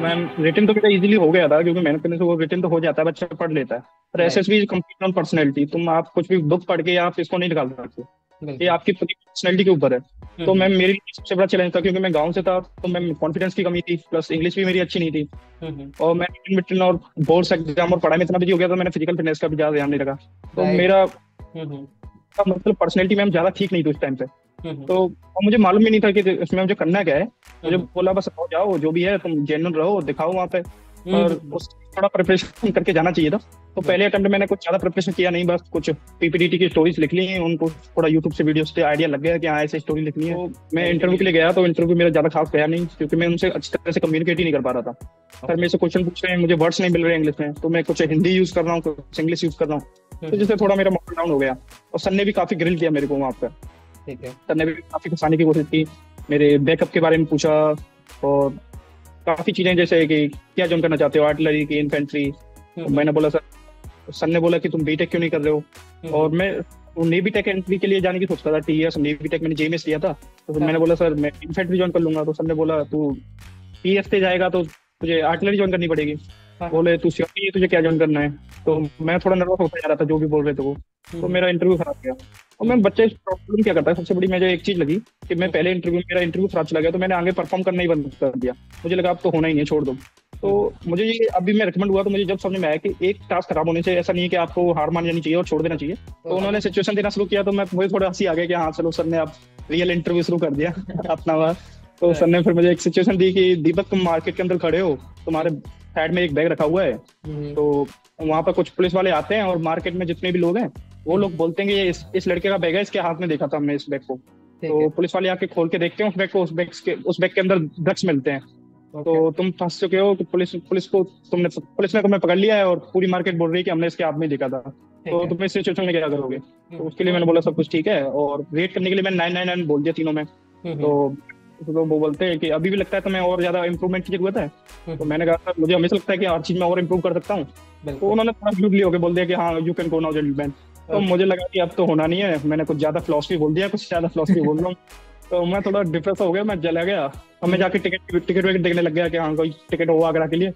Ma'am written तो मेरा easily हो गया था, क्योंकि मेहनत करने से वो रिटन तो हो जाता है, बच्चा पढ़ लेता है। पर right. SSB complete on personality, तुम आप कुछ भी बुक पढ़ के आप इसको नहीं निकाल सकते। ये बिल्कुल। आपकी पूरी पर्सनैलिटी के ऊपर है। तो हम्म। मैम मेरे लिए सबसे बड़ा चैलेंज था, क्योंकि मैं गांव से था, तो मैम कॉन्फिडेंस की कमी थी, प्लस इंग्लिश भी मेरी अच्छी नहीं थी। हम्म। और मैं रिटन मिटन और बोर्ड्स एग्जाम और पढ़ाई में इतना बिजी हो गया, तो मैंने फिजिकल फिटनेस का भी ज्यादा ध्यान नहीं रखा। तो राइट। मेरा हम्म। मतलब पर्सनैलिटी मैम ज्यादा ठीक नहीं थी उस टाइम पे। हम्म। तो और मुझे मालूम भी नहीं था कि इसमें मुझे करना क्या है। मुझे हम्म। बोला बस आओ जाओ, जो भी है तुम जेन्युइन रहो, दिखाओ वहाँ पे। पर हम्म। उस थोड़ा प्रिपरेशन करके जाना चाहिए था। तो पहले बिल्कुल। अटेम्प्ट में मैंने कुछ ज्यादा प्रिपरेशन किया नहीं, बस कुछ पीपीटीटी की स्टोरीज लिख ली, उनको थोड़ा यूट्यूब से वीडियो से आइडिया लग गया कि हाँ ऐसे स्टोरी लिखनी है। तो मैं वेरी इंटरव्यू गुड। के लिए गया, तो इंटरव्यू मेरा ज्यादा खास गया नहीं, क्योंकि मैं उनसे अच्छी तरह से कम्युनिकेट ही नहीं कर पा रहा था। Sir okay. मेरे से क्वेश्चन पूछ रहे हैं, मुझे वर्ड्स नहीं मिल रहे इंग्लिश में, तो मैं कुछ हिंदी यूज कर रहा हूँ, कुछ इंग्लिश यूज कर रहा हूँ। तो हम्म। जिससे थोड़ा मेरा मॉडल डाउन हो गया। और सर ने भी काफी ग्रिल किया मेरे को वहाँ पर। ठीक है। सर ने भी काफी फंसाने की कोशिश की, मेरे बैकअप के बारे में पूछा। और काफी चीजें, जैसे कि क्या ज्वाइन करना चाहते हो, आर्टिलरी की, इन्फेंट्री। तो हम्म। मैंने बोला सर, सर ने बोला कि तुम बीटेक क्यों नहीं कर रहे हो। और हम्म। मैं तो नेवी टेक एंट्री के लिए जाने की सोचता था, टीएस नेवी टेक मैंने जेएमएस लिया था। तो फिर मैंने हाँ। बोला सर मैं इन्फेंट्री ज्वाइन कर लूंगा। तो सर ने बोला तू टीएस से जाएगा तो तुझे आर्टिलरी ज्वाइन करनी पड़ेगी। हाँ। हाँ। बोले तू श्योर नहीं है तुझे क्या ज्वाइन करना है। तो हम्म। मैं थोड़ा नर्वस होता जा रहा था, जो भी बोल रहे थे वो। तो हम्म। मेरा इंटरव्यू खराब गया। और मैं हम्म। बच्चे प्रॉब्लम क्या करता है, सबसे बड़ी मुझे एक चीज लगी कि मैं हम्म। पहले इंटरव्यू मेरा इंटरव्यू खराब चला गया, तो मैंने आगे परफॉर्म करना ही बंद कर दिया। मुझे लगा अब तो होना ही है, छोड़ दो। तो हम्म। मुझे ये अभी मैं रिकमेंड हुआ, तो मुझे जब समझ में आया कि एक टास्क खराब होने से ऐसा नहीं है कि आपको हार मान जानी चाहिए और छोड़ देना चाहिए। तो ओके। उन्होंने सिचुएशन देना शुरू किया, तो मैं मुझे थोड़ा हंसी आ गया कि हाँ चलो सर ने अब रियल इंटरव्यू शुरू कर दिया अपना बात। तो सर राइट। ने फिर मुझे एक सिचुएशन दी कि दीपक तुम मार्केट के अंदर खड़े हो, तुम्हारे साइड में एक बैग रखा हुआ है। हम्म। तो वहां पर कुछ पुलिस वाले आते हैं, और मार्केट में जितने भी लोग हैं वो हम्म। लोग बोलते हैं कि ये इस लड़के का बैग है, इसके हाथ में देखा था हमने इस बैग को। ठीक तो है। पुलिस वाले आके खोल के देखते हैं उस बैग को, उस बैग के अंदर ड्रग्स मिलते हैं। ओके। तो तुम फंस चुके हो कि पुलिस ने तुम्हें पकड़ लिया है, और पूरी मार्केट बोल रही है कि हमने इसके हाथ में ही देखा था। ठीक तो है। तुम इस सिचुएशन में क्या करोगे। तो उसके लिए हम्म। मैंने बोला सब कुछ ठीक है, और रेट करने के लिए मैंने 999 बोल दिया तीनों में। हम्म। तो वो बोलते हैं कि अभी भी लगता है तुम्हें और ज्यादा इंप्रूवमेंट की जरूरत है। तो हम्म। मैंने कहा सर मुझे हमेशा लगता है कि हर चीज में और इम्प्रूव कर सकता हूँ। तो बिल्कुल। उन्होंने थोड़ा ब्लूटली होकर बोल दिया कि हाँ you can go now gentleman. तो ओके। मुझे लगा कि अब तो होना नहीं है, मैंने कुछ ज्यादा फिलोसफी बोल दिया, कुछ ज्यादा फिलोसफी बोल रहा हूँ। तो मैं थोड़ा डिप्रेस हो गया, मैं चला गया। और मैं जाके टिकट टिकट विकट देखने लग गया कि हाँ कोई टिकट हो आगरा के लिए,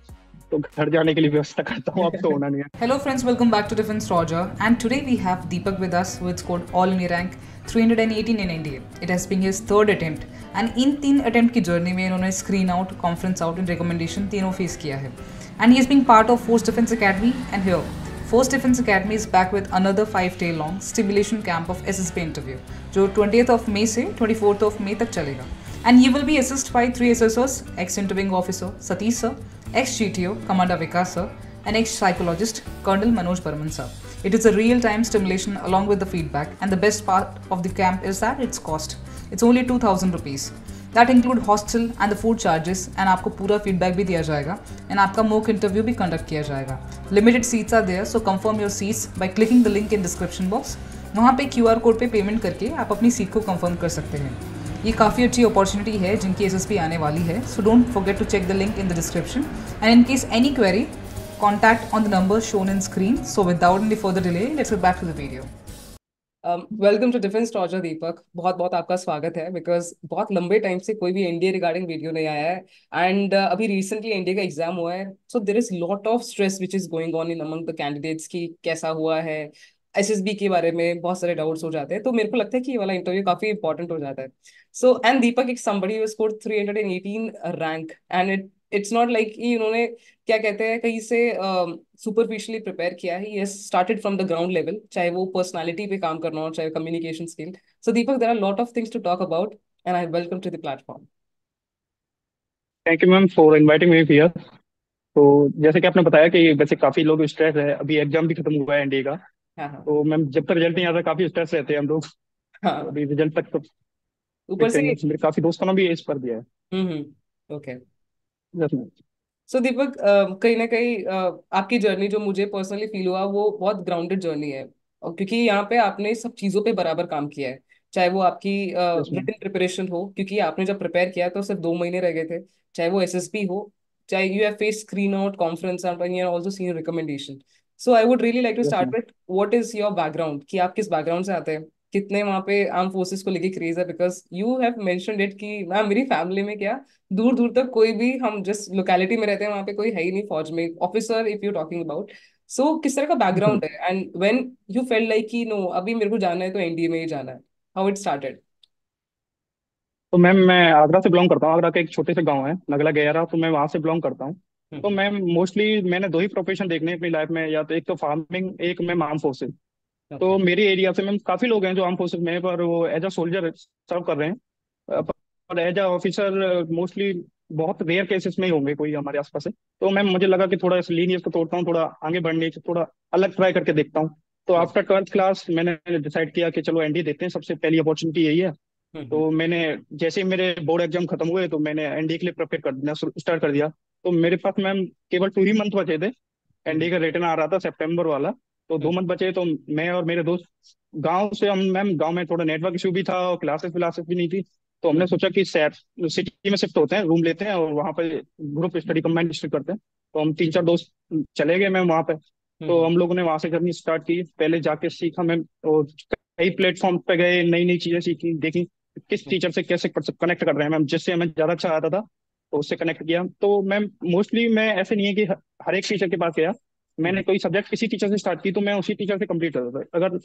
तो घर जाने के लिए व्यवस्था करता हूँ, अब तो होना नहीं है। Hello, friends, welcome back to Defense Roger. And today we have Deepak with us, who had scored All India rank 318 in NDA. It has been his third attempt. And in तीन attempt की journey में इन्होंने screen out, conference out and recommendation तीनों face किया है. And he is being part of Force Defense Academy. And here, Force Defense Academy is back with another 5 day long stimulation camp of SSB interview, जो 20th of May से 24th of May तक चलेगा. And you will be assisted by 3 SSOs, ex-interviewing officer Satish sir, ex-GTO Commander Vikas sir, and ex-psychologist Colonel Manoj Barman sir. It is a real-time stimulation along with the feedback, and the best part of the camp is that its cost. It's only 2000 rupees. That include hostel and the food charges, and आपको पूरा feedback भी दिया जाएगा, and आपका mock interview भी conduct किया जाएगा. Limited seats are there, so confirm your seats by clicking the link in description box. वहाँ पे QR कोड पे पेमेंट करके आप अपनी सीट को कंफर्म कर सकते हैं. ये काफ़ी अच्छी अपॉर्चुनिटी है जिनकी एसएसपी आने वाली है, so don't forget to check the link in the description and in case any query contact on the number shown in screen. So without any further delay, let's get back to the video. Welcome to defence torture Deepak, बहुत बहुत आपका स्वागत है। Because बहुत लंबे time से कोई भी एनडीए रिगार्डिंग वीडियो नहीं आया है, एंड अभी रिसेंटली एनडीए का एग्जाम हुआ है, so there is lot of stress which is going on in among the candidates की कैसा हुआ है। एसएसबी के बारे में बहुत सारे डाउट्स हो जाते हैं, तो मेरे को लगता है कि ये वाला इंटरव्यू काफी इंपॉर्टेंट हो जाता है। सो एंड दीपक एक somebody who scored 318 rank, and it's not like कि उन्होंने क्या कहते हैं कहीं से सुपरफिशियली प्रिपेयर किया है। ये started from the ground level, चाहे वो पर्सनालिटी पे काम करना हो, चाहे communication skill. So Deepak, there are lot of things to talk about, and I welcome to the platform. Thank you ma'am for inviting me here. तो जैसे कि आपने बताया कि वैसे काफी लोग स्ट्रेस है, अभी एग्जाम भी खत्म हुआ है एनडीए का। हाँ हाँ। तो मैम जब तक रिजल्ट नहीं आता काफी स्ट्रेस रहते हैं हम लोग। तो हाँ। अभी रिजल्ट तक तो ऊपर वेट से। करेंगे, मेरे काफी दोस्तों ने भी इस पर दिया है। Okay. Yes ma'am. So Deepak, कहीं ना कहीं आपकी जर्नी जो मुझे पर्सनली फील हुआ वो बहुत ग्राउंडेड जर्नी है, और क्योंकि यहाँ पे आपने सब चीज़ों पे बराबर काम किया है। चाहे वो आपकी यस मैम। रिटन प्रिपरेशन हो, क्योंकि आपने जब प्रिपेयर किया तो सिर्फ 2 महीने रह गए थे। चाहे वो एसएसबी हो, चाहे you have face screen out, conference out, and you have also seen recommendation. So I would really like to yes start ma'am. With what is your background, कि आप किस बैकग्राउंड से आते हैं, कितने वहाँ पे आर्म फोर्सेस को लेके क्रेज है, because you have mentioned it कि मैम मेरी फैमिली में क्या दूर दूर तक कोई भी, हम जिस लोकेलिटी में रहते हैं वहाँ पे कोई है ही नहीं फौज में officer, if you talking about. So किस तरह का बैकग्राउंड है, and when you felt like कि नो अभी मेरे को जाना है तो एनडीए में ही जाना है, हाउ इट स्टार्टेड? तो मैम मैं आगरा से बिलोंग करता हूँ। आगरा का एक छोटे से गांव है नगला गैरा, तो मैं वहां से बिलोंग करता हूँ। तो हम्म। मैम मोस्टली मैंने दो ही प्रोफेशन देखने अपनी लाइफ में, या तो एक तो फार्मिंग, एक मैम आर्म फोर्सेज। ओके। तो मेरे एरिया से मैम काफी लोग हैं जो आर्म फोर्सेज में हैं, पर वो एज अ सोल्जर सर्व कर रहे हैं। पर एज अ ऑफिसर मोस्टली बहुत रेयर केसेस में ही होंगे कोई हमारे आसपास है। तो मैम मुझे लगा कि थोड़ा इस लीनियस को तोड़ता हूँ, थोड़ा आगे बढ़ने की थोड़ा अलग ट्राई करके देखता हूँ। तो आफ्टर 12th क्लास मैंने डिसाइड किया कि चलो एनडी देते हैं, सबसे पहली अपॉर्चुनिटी यही है। हम्म। तो मैंने जैसे ही मेरे बोर्ड एग्जाम खत्म हुए तो मैंने एनडीए के लिए प्रिपेयर करना स्टार्ट कर दिया। तो मेरे पास मैम केवल 2 ही मंथ बचे थे। एनडीए हम्म। का रिटर्न आ रहा था सितंबर वाला। तो हम्म। 2 मंथ बचे, तो मैं और मेरे दोस्त गांव से, हम मैम गांव में थोड़ा नेटवर्क इशू भी था और क्लासेस व्लासेस भी नहीं थी। तो हमने हम्म। सोचा कि सिटी में शिफ्ट होते हैं, रूम लेते हैं और वहाँ पे ग्रुप स्टडी कंबाइंड स्टडी करते हैं। तो हम 3 4 दोस्त चले गए मैम वहाँ पे। तो हम्म। हम लोगों ने वहाँ से जर्नी स्टार्ट की, पहले जाके सीखा मैम। और कई प्लेटफॉर्म पे गए, नई नई चीजें सीखी, देखी किस टीचर से कैसे कनेक्ट कर रहे हैं मैम, जिससे हमें ज्यादा अच्छा आता था तो उससे कनेक्ट किया। तो मैम मोस्टली मैं ऐसे नहीं है कि हर एक टीचर के पास गया। मैंने हम्म। कोई सब्जेक्ट किसी टीचर से स्टार्ट की तो मैं उसी टीचर से कंप्लीट करता था। अगर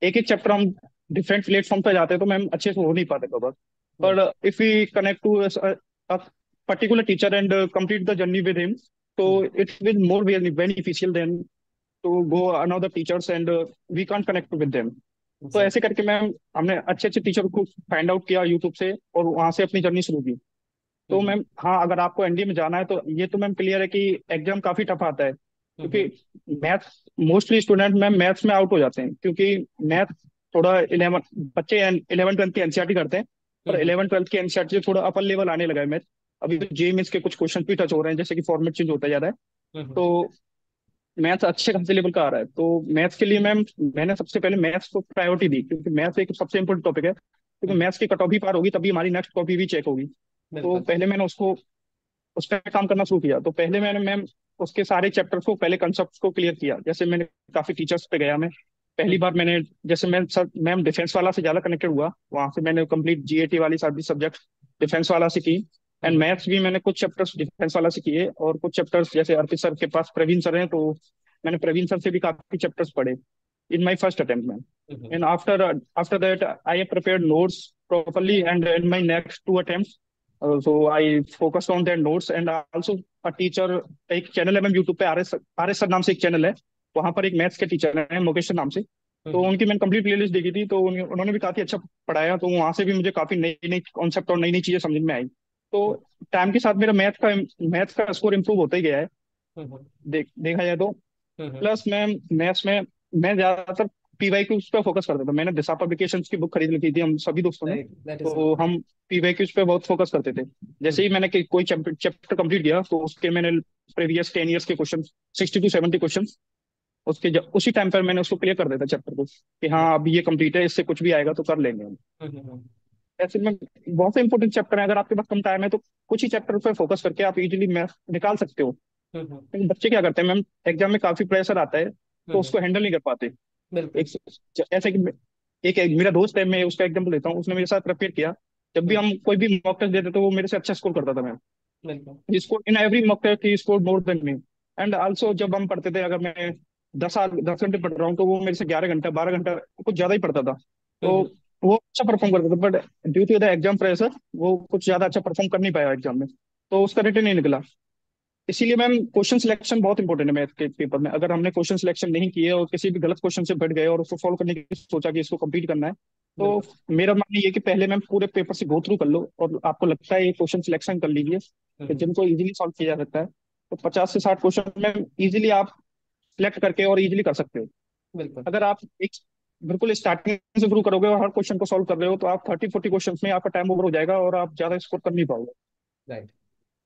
एक एक चैप्टर हम डिफरेंट प्लेटफॉर्म पे जाते हैं तो मैम अच्छे से हो नहीं पाते कवर। हम्म। पर if we connect to particular teacher and complete the journey with him, तो hmm. It will more beneficial than to go another teachers and we can't connect with them. तो Exactly. ऐसे करके ma'am हमने अच्छे अच्छे teacher को find out किया YouTube से और वहां से अपनी जर्नी शुरू की। तो हम्म। मैम हाँ, अगर आपको एनडीए में जाना है तो ये तो मैम क्लियर है कि एग्जाम काफी टफ आता है, क्योंकि हम्म। Maths mostly student ma'am maths में आउट हो जाते हैं, क्योंकि मैथ थोड़ा 11 बच्चे 11 12 की एनसीईआरटी करते हैं। पर हम्म। 11 12 की एनसीईआरटी से थोड़ा अपर लेवल आने लगा है मैथ। अभी तो जे मेंस के कुछ क्वेश्चन भी टच हो रहे हैं, जैसे कि फॉर्मेट चेंज होता जा रहा है। हम्म। तो मैथ्स अच्छे खासे लेवल का आ रहा है। तो मैथ्स के लिए मैम मैंने सबसे पहले मैथ्स को प्रायोरिटी दी, क्योंकि मैथ्स एक सबसे इंपॉर्टेंट टॉपिक है, क्योंकि हम्म। मैथ्स की कट ऑफ भी पार होगी तभी हमारी नेक्स्ट कॉपी भी चेक होगी। तो बिल्कुल। पहले मैंने उसको उस पर काम करना शुरू किया। तो पहले मैंने मैम उसके सारे चैप्टर्स को, पहले कंसेप्ट को क्लियर किया। जैसे मैंने काफी टीचर्स पे गया मैं। पहली हम्म। बार मैंने, जैसे मैं सर मैम डिफेंस वाला से ज्यादा कनेक्टेड हुआ, वहां से मैंने कंप्लीट जीएटी वाली सारी सब्जेक्ट डिफेंस वाला से की। And hmm. मैथ्स भी मैंने कुछ चैप्टर्स डिफेंस वाला से किए, और कुछ चैप्टर्स जैसे अर्पित सर के पास प्रवीण सर हैं, तो मैंने प्रवीण सर से भी काफी चैप्टर्स पढ़े in my first attempt ma'am. Hmm. And after that I have prepared notes properly, and in my next 2 attempts, so I focused on their notes, and also a teacher, एक channel है ma'am YouTube पे, R S sir नाम से एक channel है। वहां पर एक मैथ्स के टीचर है मुकेश सर नाम से। तो हम्म। उनकी मैंने कंप्लीट प्लेलिस्ट देखी थी, तो उन्होंने भी काफी अच्छा पढ़ाया। तो वहां से भी मुझे काफी नई नई कॉन्सेप्ट और नई नई चीजें समझ में आई। तो टाइम के साथ मेरा मैथ का स्कोर इम्प्रूव होता ही गया है, हम्म। देखा जाए तो। हम्म। प्लस मैं मैथ्स में मैं ज्यादातर पीवाईक्यूज पे फोकस करता था। मैंने दिशा पब्लिकेशंस की बुक खरीद ली थी हम सभी दोस्तों ने। राइट, दैट इज तो हम पीवाईक्यूज पे बहुत फोकस करते थे। जैसे ही मैंने कोई चैप्टर कंप्लीट किया तो उसके मैंने प्रीवियस 10 years के क्वेश्चन, 60 to 70 क्वेश्चन, उसी टाइम पर मैंने उसको क्लियर कर देता चैप्टर को, कि हाँ अब ये कंप्लीट है, इससे कुछ भी आएगा तो कर लेंगे हम। गुड। ऐसे में बहुत से इंपॉर्टेंट चैप्टर है, अगर आपके पास कम टाइम है तो कुछ ही चैप्टर पर फोकस करके आप इजीली मैथ निकाल सकते हो। हम्म। लेकिन बच्चे क्या करते हैं मैम, एग्जाम में काफी प्रेशर आता है तो हम्म। उसको हैंडल नहीं कर पाते। बिल्कुल। एक ऐसे कि एक मेरा दोस्त है, मैं उसका एग्जाम्पल लेता हूँ, उसने मेरे साथ प्रिपेयर किया। जब भी हम्म। हम कोई भी मॉक टेस्ट देते तो वो मेरे से अच्छा स्कोर करता था मैम। बिल्कुल। He score in every mock test, he score more than me. And also जब हम पढ़ते थे, अगर मैं 10 घंटे पढ़ रहा हूँ तो वो मेरे से 11 घंटा 12 घंटा कुछ ज्यादा ही पढ़ता था। तो हम्म। वो अच्छा परफॉर्म करता था, but due to the exam pressure वो कुछ ज्यादा अच्छा परफॉर्म कर नहीं पाया एग्जाम में। तो उसका रिटर्न नहीं निकला। इसीलिए मैम क्वेश्चन सिलेक्शन बहुत इंपॉर्टेंट है मैथ के पेपर में। अगर हमने क्वेश्चन सिलेक्शन नहीं किए और किसी भी गलत क्वेश्चन से बढ़ गए और उसको सॉल्व करने की सोचा कि इसको कंप्लीट करना है, तो बिल्कुल। मेरा मानना ये है कि पहले मैम पूरे पेपर से गो थ्रू कर लो, और आपको लगता है ये क्वेश्चन सिलेक्शन कर लीजिए कि हम्म। जिनको इजीली सॉल्व किया जा सकता है, तो 50 से 60 क्वेश्चन में इजीली आप सिलेक्ट करके और इजीली कर सकते हो। बिल्कुल। अगर आप एक बिल्कुल स्टार्टिंग से शुरू करोगे और हर क्वेश्चन को सॉल्व कर रहे हो, तो आप 30 40 क्वेश्चन में आपका टाइम ओवर हो जाएगा और आप ज्यादा स्कोर कर नहीं पाओगे। राइट।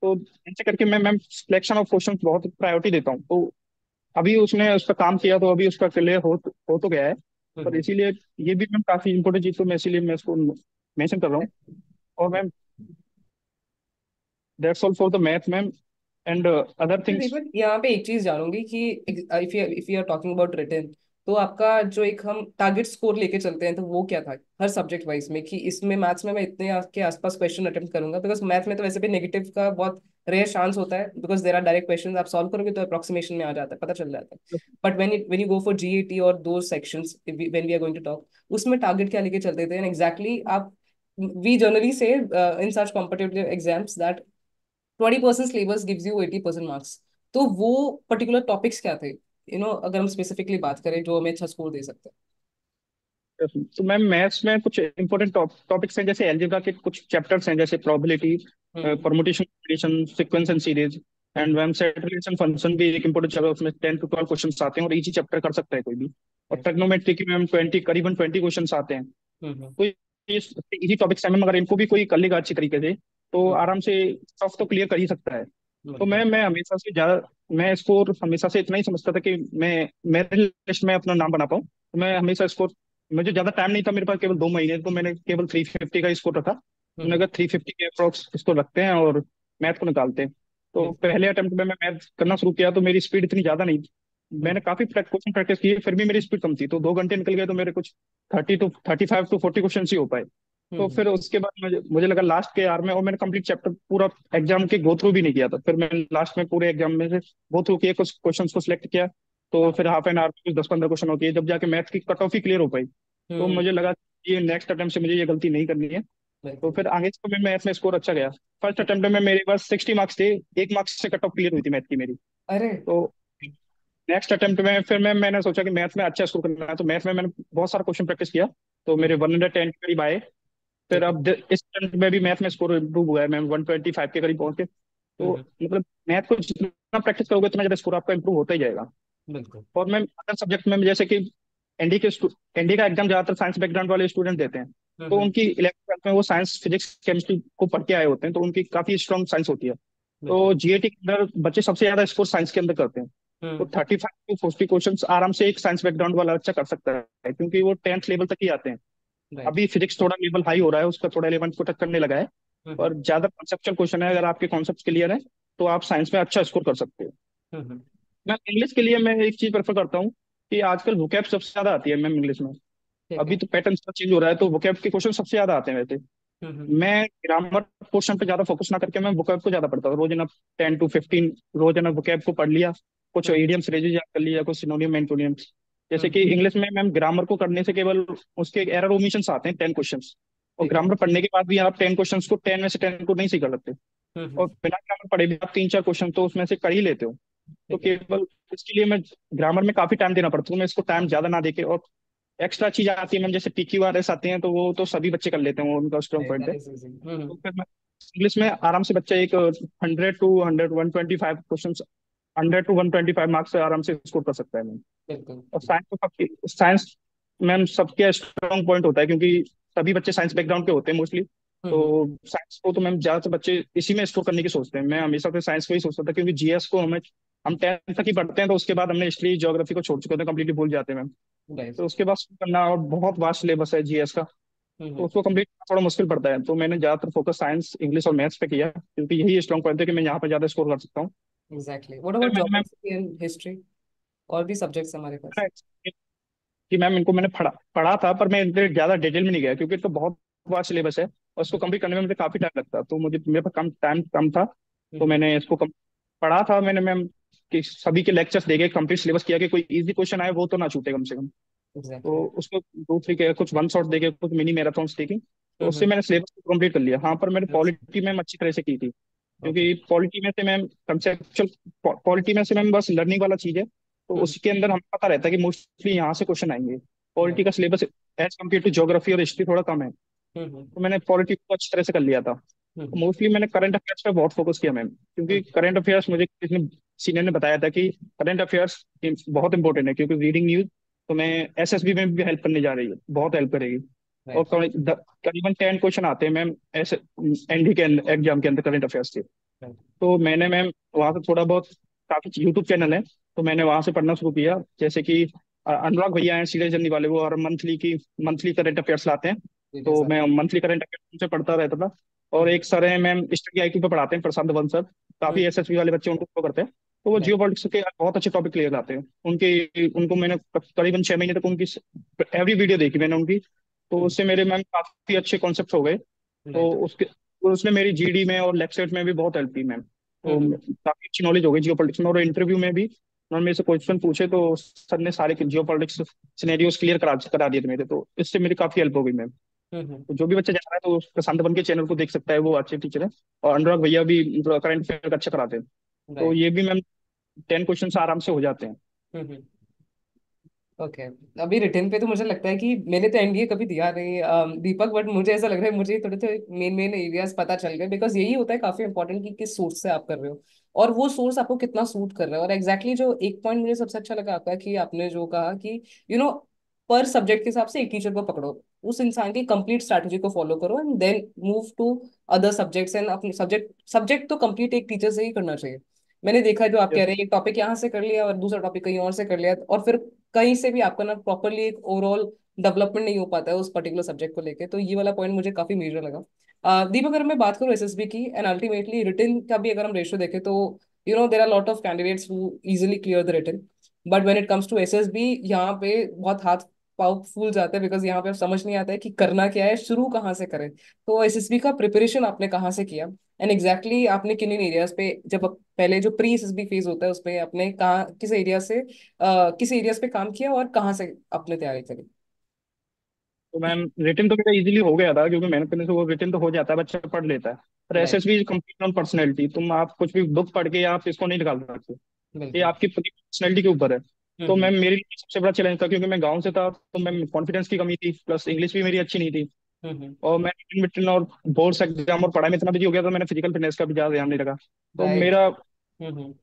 तो ऐसे करके मैं मैम सिलेक्शन ऑफ क्वेश्चन बहुत प्रायोरिटी देता हूँ। तो अभी उसने उस पर काम किया तो अभी उसका क्लियर हो तो गया है। पर हम्म। इसीलिए ये भी मैम काफी इंपॉर्टेंट चीज, तो मैं इसीलिए मैं इसको मेंशन कर रहा हूँ। और ma'am that's all for the math ma'am, and other मैं थिंग्स। दीपक यहाँ पे एक चीज जानूंगी कि if you are talking about written, तो आपका जो एक हम टारगेट स्कोर लेके चलते हैं तो वो क्या था हर सब्जेक्ट वाइज में, कि इसमें मैथ्स में मैं इतने के आसपास क्वेश्चन अटेम्प्ट करूंगा, बिकॉज मैथ में तो वैसे भी नेगेटिव का बहुत रेयर चांस होता है, because there are direct question, आप सॉल्व करोगे तो अप्रोक्सीमेशन में आ जाता है, पता चल जाता है। But when you go for GAT और दो sections, when we are going to talk, उसमें टारगेट क्या लेके चलते थे, एंड एग्जैक्टली आप, we generally say in such competitive exams that 20% syllabus gives you 80% marks. तो वो पर्टिकुलर टॉपिक्स क्या थे, अगर हम स्पेसिफिकली बात करें जो हमें अच्छा स्कोर दे सकते तो मैम मैथ्स में कुछ इंपॉर्टेंट टॉपिक्स हैं, जैसे अलजेब्रा के कुछ चैप्टर्स हैं, जैसे प्रोबेबिलिटी, हैं? Permutation, sequence and series, and hmm. Ma'am set relation function भी एक इंपॉर्टेंट चैप्टर, उसमें 10 to 12 क्वेश्चन आते हैं और इजी चैप्टर कर सकता है कोई भी। और Right. ट्रिग्नोमेट्री की मैम 20 करीबन 20 क्वेश्चन आते हैं। हम्म। तो ये इजी टॉपिक्स हैं मैम, अगर इनको भी कोई कर लेगा अच्छी तरीके से तो हम्म। आराम से टफ तो क्लियर कर ही सकता है। तो बिल्कुल। मैं हमेशा से ज्यादा, मैं इसको हमेशा से इतना ही समझता था कि मैं मेरे लिस्ट में अपना नाम बना पाऊँ, तो मैं हमेशा इसको, मुझे ज्यादा टाइम नहीं था मेरे पास, केवल 2 महीने, तो मैंने केवल 350 का स्कोर रखा। मैंने हम्म। अगर 350 के अप्रोक्स इसको रखते हैं और मैथ को निकालते हैं। तो हम्म। पहले अटेम्प्ट में मैं मैथ करना शुरू किया तो मेरी स्पीड इतनी ज्यादा नहीं थी। हम्म। मैंने काफी क्वेश्चन प्रैक्टिस किए, फिर भी मेरी स्पीड कम थी, तो 2 घंटे निकल गए तो मेरे कुछ 35 to 40 क्वेश्चन ही हो पाए। तो हम्म। फिर उसके बाद मुझे लगा लास्ट के यार में, और मैंने कंप्लीट चैप्टर पूरा एग्जाम के गो थ्रू भी नहीं किया था, फिर मैंने लास्ट में पूरे एग्जाम में से गो थ्रू किए, कुछ क्वेश्चंस को सिलेक्ट किया। तो हाँ। फिर हाफ एन आवर कुछ 10-15 क्वेश्चन होती है, जब जाके मैथ की कट ऑफ ही क्लियर हो पाई। तो हम्म। मुझे लगा कि ये नेक्स्ट अटेम्प्ट से मुझे ये गलती नहीं करनी है। तो बिल्कुल। फिर आगे से मैं मैथ में स्कोर अच्छा गया। फर्स्ट अटेम्प्ट में मेरे पास 60 मार्क्स थे, 1 मार्क्स से कट ऑफ क्लियर हुई थी मैथ की मेरी। अरे। तो नेक्स्ट अटेम्प्ट में फिर मैंने सोचा कि मैथ में अच्छा स्कोर करना है, तो मैथ में मैंने बहुत सारा क्वेश्चन प्रैक्टिस किया। तो हम्म। मेरे 110 के करीब आए। फिर ठीक है। अब इस अटेम्प्ट में भी मैथ में स्कोर इम्प्रूव हुआ है, मैं 125 के करीब पहुंच के। तो हम्म। मतलब मैथ को जितना प्रैक्टिस करोगे उतना ज्यादा स्कोर आपका इम्प्रूव होता ही जाएगा। बिल्कुल। और मैं अदर सब्जेक्ट में जैसे कि एनडी के एनडी का एग्जाम ज्यादातर साइंस बैकग्राउंड वाले स्टूडेंट देते हैं। तो हम्म। उनकी 11th में वो साइंस फिजिक्स केमिस्ट्री को पढ़ के आए होते हैं, तो उनकी काफी स्ट्रॉन्ग साइंस होती है। बिल्कुल। तो जीएटी के अंदर बच्चे सबसे ज्यादा स्कोर साइंस के अंदर करते हैं। तो हम्म। 35 to 40 क्वेश्चन आराम से एक साइंस बैकग्राउंड वाला बच्चा कर सकता है, क्योंकि वो 10th लेवल तक ही आते हैं। राइट। अभी फिजिक्स थोड़ा लेवल हाई हो रहा है, उसका थोड़ा 11th को टच करने लगा है। हम्म। और ज्यादा कॉन्सेप्चुअल क्वेश्चन है, अगर आपके कॉन्सेप्ट क्लियर है तो आप साइंस में अच्छा स्कोर कर सकते हो। हम्म। मैं इंग्लिश के लिए मैं एक चीज प्रेफर करता हूँ कि आजकल वोकैब सबसे ज्यादा आती है मैम इंग्लिश में। ठीक अभी है। तो पैटर्न चेंज हो रहा है, तो वोकैब के क्वेश्चन सबसे ज्यादा आते हैं वैसे। हम्म। मैं ग्रामर पोर्शन पे ज्यादा फोकस ना करके मैं वोकैब को ज्यादा पढ़ता हूँ, रोजाना 10 to 15 रोजाना वोकैब को पढ़ लिया। कुछ हम्म। इडियम फ्रेजेस याद कर लिया, कुछ सिनोनियम एंटोनियम्स। जैसे कि हम्म। इंग्लिश में मैम ग्रामर को करने से केवल उसके एरर ओमिशंस आते हैं 10 क्वेश्चंस। और ठीक है। ग्रामर पढ़ने के बाद भी आप 10 क्वेश्चंस को 10 में से 10 को नहीं सही कर सकते। हम्म। और बिना ग्रामर पढ़े भी आप 3-4 क्वेश्चन तो उसमें से कर ही लेते हो। तो ठीक है। केवल इसके लिए मैं ग्रामर में काफी टाइम देना पड़ता है, मैं इसको टाइम ज्यादा ना देके, और एक्स्ट्रा चीज आती है मैम, जैसे PQRS आते हैं, तो वो तो सभी बच्चे कर लेते हैं, वो उनका स्ट्रॉन्ग पॉइंट है। That is easy. तो फिर मैं इंग्लिश में आराम से बच्चा एक 100 to 125 क्वेश्चन, 100 to 125 मार्क्स से आराम से स्कोर कर सकता है मैम। बिल्कुल। और साइंस तो सबकी, साइंस मैम सबके स्ट्रॉन्ग पॉइंट होता है, क्योंकि सभी बच्चे साइंस बैकग्राउंड के होते हैं मोस्टली। तो हम्म। साइंस को तो मैम ज्यादातर बच्चे इसी में स्कोर करने की सोचते हैं। मैं हमेशा तो साइंस को ही सोचता था, क्योंकि जीएस को हम 10th तक ही पढ़ते हैं, तो उसके बाद हमने हिस्ट्री ज्योग्राफी को छोड़ चुके थे, कंप्लीटली भूल जाते हैं मैम। राइट। तो उसके बाद शुरू करना, और बहुत वास्ट सिलेबस है जीएस का, तो हम्म। उसको कंप्लीट करना थोड़ा मुश्किल पड़ता है। तो मैंने ज्यादातर फोकस साइंस, इंग्लिश और मैथ्स पे किया, क्योंकि यही स्ट्रॉन्ग पॉइंट है कि मैं यहाँ पर ज्यादा स्कोर कर सकता हूँ। एग्जैक्टली। व्हाट फिर अबाउट मैंने मैम ज्योग्राफी एंड हिस्ट्री, और भी सब्जेक्ट्स हमारे पास? कि मैम इनको मैंने पढ़ा पढ़ा था, पर मैं इनके ज्यादा डिटेल में नहीं गया, क्योंकि तो बहुत वास्ट सिलेबस है और इसको कंप्लीट करने में मुझे काफी टाइम लगता, तो मुझे मेरे पास टाइम था। तो हम्म। मैंने इसको पढ़ा था मैंने मैम, कि सभी के लेक्चर्स देखे, कंप्लीट सिलेबस किया, कि कोई इजी क्वेश्चन आए वो तो ना छूटे कम से कम। तो एग्जैक्टली। उसको 2-3 के कुछ वन शॉट देखे, कुछ मिनी मैराथन्स देखी, तो उससे हम्म। मैंने सिलेबस को कंप्लीट कर लिया। हाँ, पर मैंने पॉलिटी मैम अच्छी तरह से की थी, ओके। क्योंकि पॉलिटी में से मैम कंसेप्चुअल, पॉलिटी में से मैम बस लर्निंग वाला चीज है। तो हम्म। उसके अंदर हमें पता रहता है कि मोस्टली यहाँ से क्वेश्चन आएंगे। Polity right. का syllabus as compare to geography और हिस्ट्री थोड़ा कम है, हम्म। तो मैंने पॉलिटी को अच्छी तरह से कर लिया था। हम्म। मोस्टली मैंने करंट अफेयर्स पे बहुत फोकस किया मैम, क्योंकि करंट अफेयर्स मुझे किसी सीनियर ने बताया था कि करंट अफेयर्स बहुत इंपॉर्टेंट है, क्योंकि रीडिंग न्यूज तो मैं एसएसबी में भी हेल्प करने जा रही है, बहुत हेल्प करेगी। और राइट। करीबन 10 क्वेश्चन आते हैं मैम ऐसे एनडी के एग्जाम के अंदर करंट अफेयर्स के। राइट। तो मैंने मैम वहाँ से थोड़ा बहुत, काफी यूट्यूब चैनल है, तो मैंने वहां से पढ़ना शुरू किया। जैसे कि अनुराग भैया हैं सीरियस जर्नी वाले, वो और मंथली करंट अफेयर्स लाते हैं। ठीक है तो सर। मैं मंथली करंट अफेयर्स से पढ़ता रहता था। और हम्म। एक सर हैं मैम, स्टडी आईक्यू पे पढ़ाते हैं, प्रशांत वंश सर, काफी हम्म। एसएसबी वाले बच्चे उनको follow करते हैं। तो वो जियो राइट। पॉलिटिक्स के बहुत अच्छे टॉपिक क्लियर आते हैं उनके। उनको मैंने करीबन 6 महीने तक उनकी एवरी वीडियो देखी मैंने उनकी। तो उससे मेरे मैम काफी अच्छे कॉन्सेप्ट हो गए। तो राइट। उसके उसने मेरी जीडी में और लेक्चर में भी बहुत हेल्प की मैम। तो हम्म। काफी अच्छी नॉलेज हो गई जियो पॉलिटिक्स में। और इंटरव्यू में भी उन्होंने मेरे से क्वेश्चन पूछे तो सर ने सारे जियो पॉलिटिक्स सिनेरियोस क्लियर करा दिए थे मेरे। तो इससे मेरी काफी हेल्प हो गई मैम। हम्म। तो जो भी बच्चा जा रहा है तो प्रशांत बन के चैनल को देख सकता है, वो अच्छे टीचर है। और अनुराग भैया भी करंट अफेयर अच्छा कराते हैं। तो राइट। ये भी मैम 10 क्वेश्चन आराम से हो जाते हैं। हम्म। ओके। अभी रिटर्न पे तो मुझे लगता है कि मैंने तो एनडीए कभी दिया नहीं दीपक, बट मुझे ऐसा लग रहा है मुझे थोड़े थोड़े मेन मेन एरियाज पता चल गए, बिकॉज यही होता है काफी इंपॉर्टेंट कि किस सोर्स से आप कर रहे हो और वो सोर्स आपको कितना सूट कर रहा है। और एग्जैक्टली जो एक पॉइंट मुझे सबसे अच्छा लगा आपका कि आपने जो कहा कि यू नो पर सब्जेक्ट के हिसाब से एक टीचर को पकड़ो, उस इंसान की कंप्लीट स्ट्रैटेजी को फॉलो करो and then move to other subjects. And अपने सब्जेक्ट सब्जेक्ट तो कंप्लीट एक टीचर से ही करना चाहिए। मैंने देखा है जो आप कह यस। रहे हैं, एक टॉपिक यहाँ से कर लिया और दूसरा टॉपिक कहीं और से कर लिया, और फिर कहीं से भी आपका ना प्रॉपरली एक ओवरऑल डेवलपमेंट नहीं हो पाता है उस पर्टिकुलर सब्जेक्ट को लेके। तो ये वाला पॉइंट मुझे काफी मेजर लगा। दीप, अगर मैं बात करूँ एसएसबी की एंड अल्टीमेटली रिटन का भी अगर हम रेशियो देखें तो there are lot of candidates who easily clear the written, but when it comes to SSB यहाँ पे बहुत हाथ पाव फूल जाते हैं, बिकॉज यहाँ पे अब समझ नहीं आता है कि करना क्या है, शुरू कहाँ से करें। तो एसएसबी का प्रिपरेशन आपने कहाँ से किया एंड एग्जैक्टली आपने किन एरियाज पे, जब पहले जो प्री एसएसबी फेज होता है उसमें आपने कहाँ किस एरियाज पे काम किया और कहाँ से आपने तैयारी करी? तो मैम रिटन तो मेरा इजीली हो गया था, क्योंकि मेहनत करने से वो रिटन तो हो जाता है, बच्चा पढ़ लेता है। पर right. SSB complete on personality. तुम आप कुछ भी बुक पढ़ के आप इसको नहीं निकाल सकते। ये बिल्कुल। आपकी पूरी पर्सनैलिटी के ऊपर है। तो हम्म। मैम मेरे लिए सबसे बड़ा चैलेंज था, क्योंकि मैं गांव से था, तो मैम कॉन्फिडेंस की कमी थी, प्लस इंग्लिश भी मेरी अच्छी नहीं थी। हम्म। और मैं रिटन विटन और बोर्ड्स एग्जाम और पढ़ाई में इतना बिजी हो गया था, मैंने फिजिकल फिटनेस का भी ज्यादा ध्यान नहीं रखा। तो राइट। मेरा हम्म।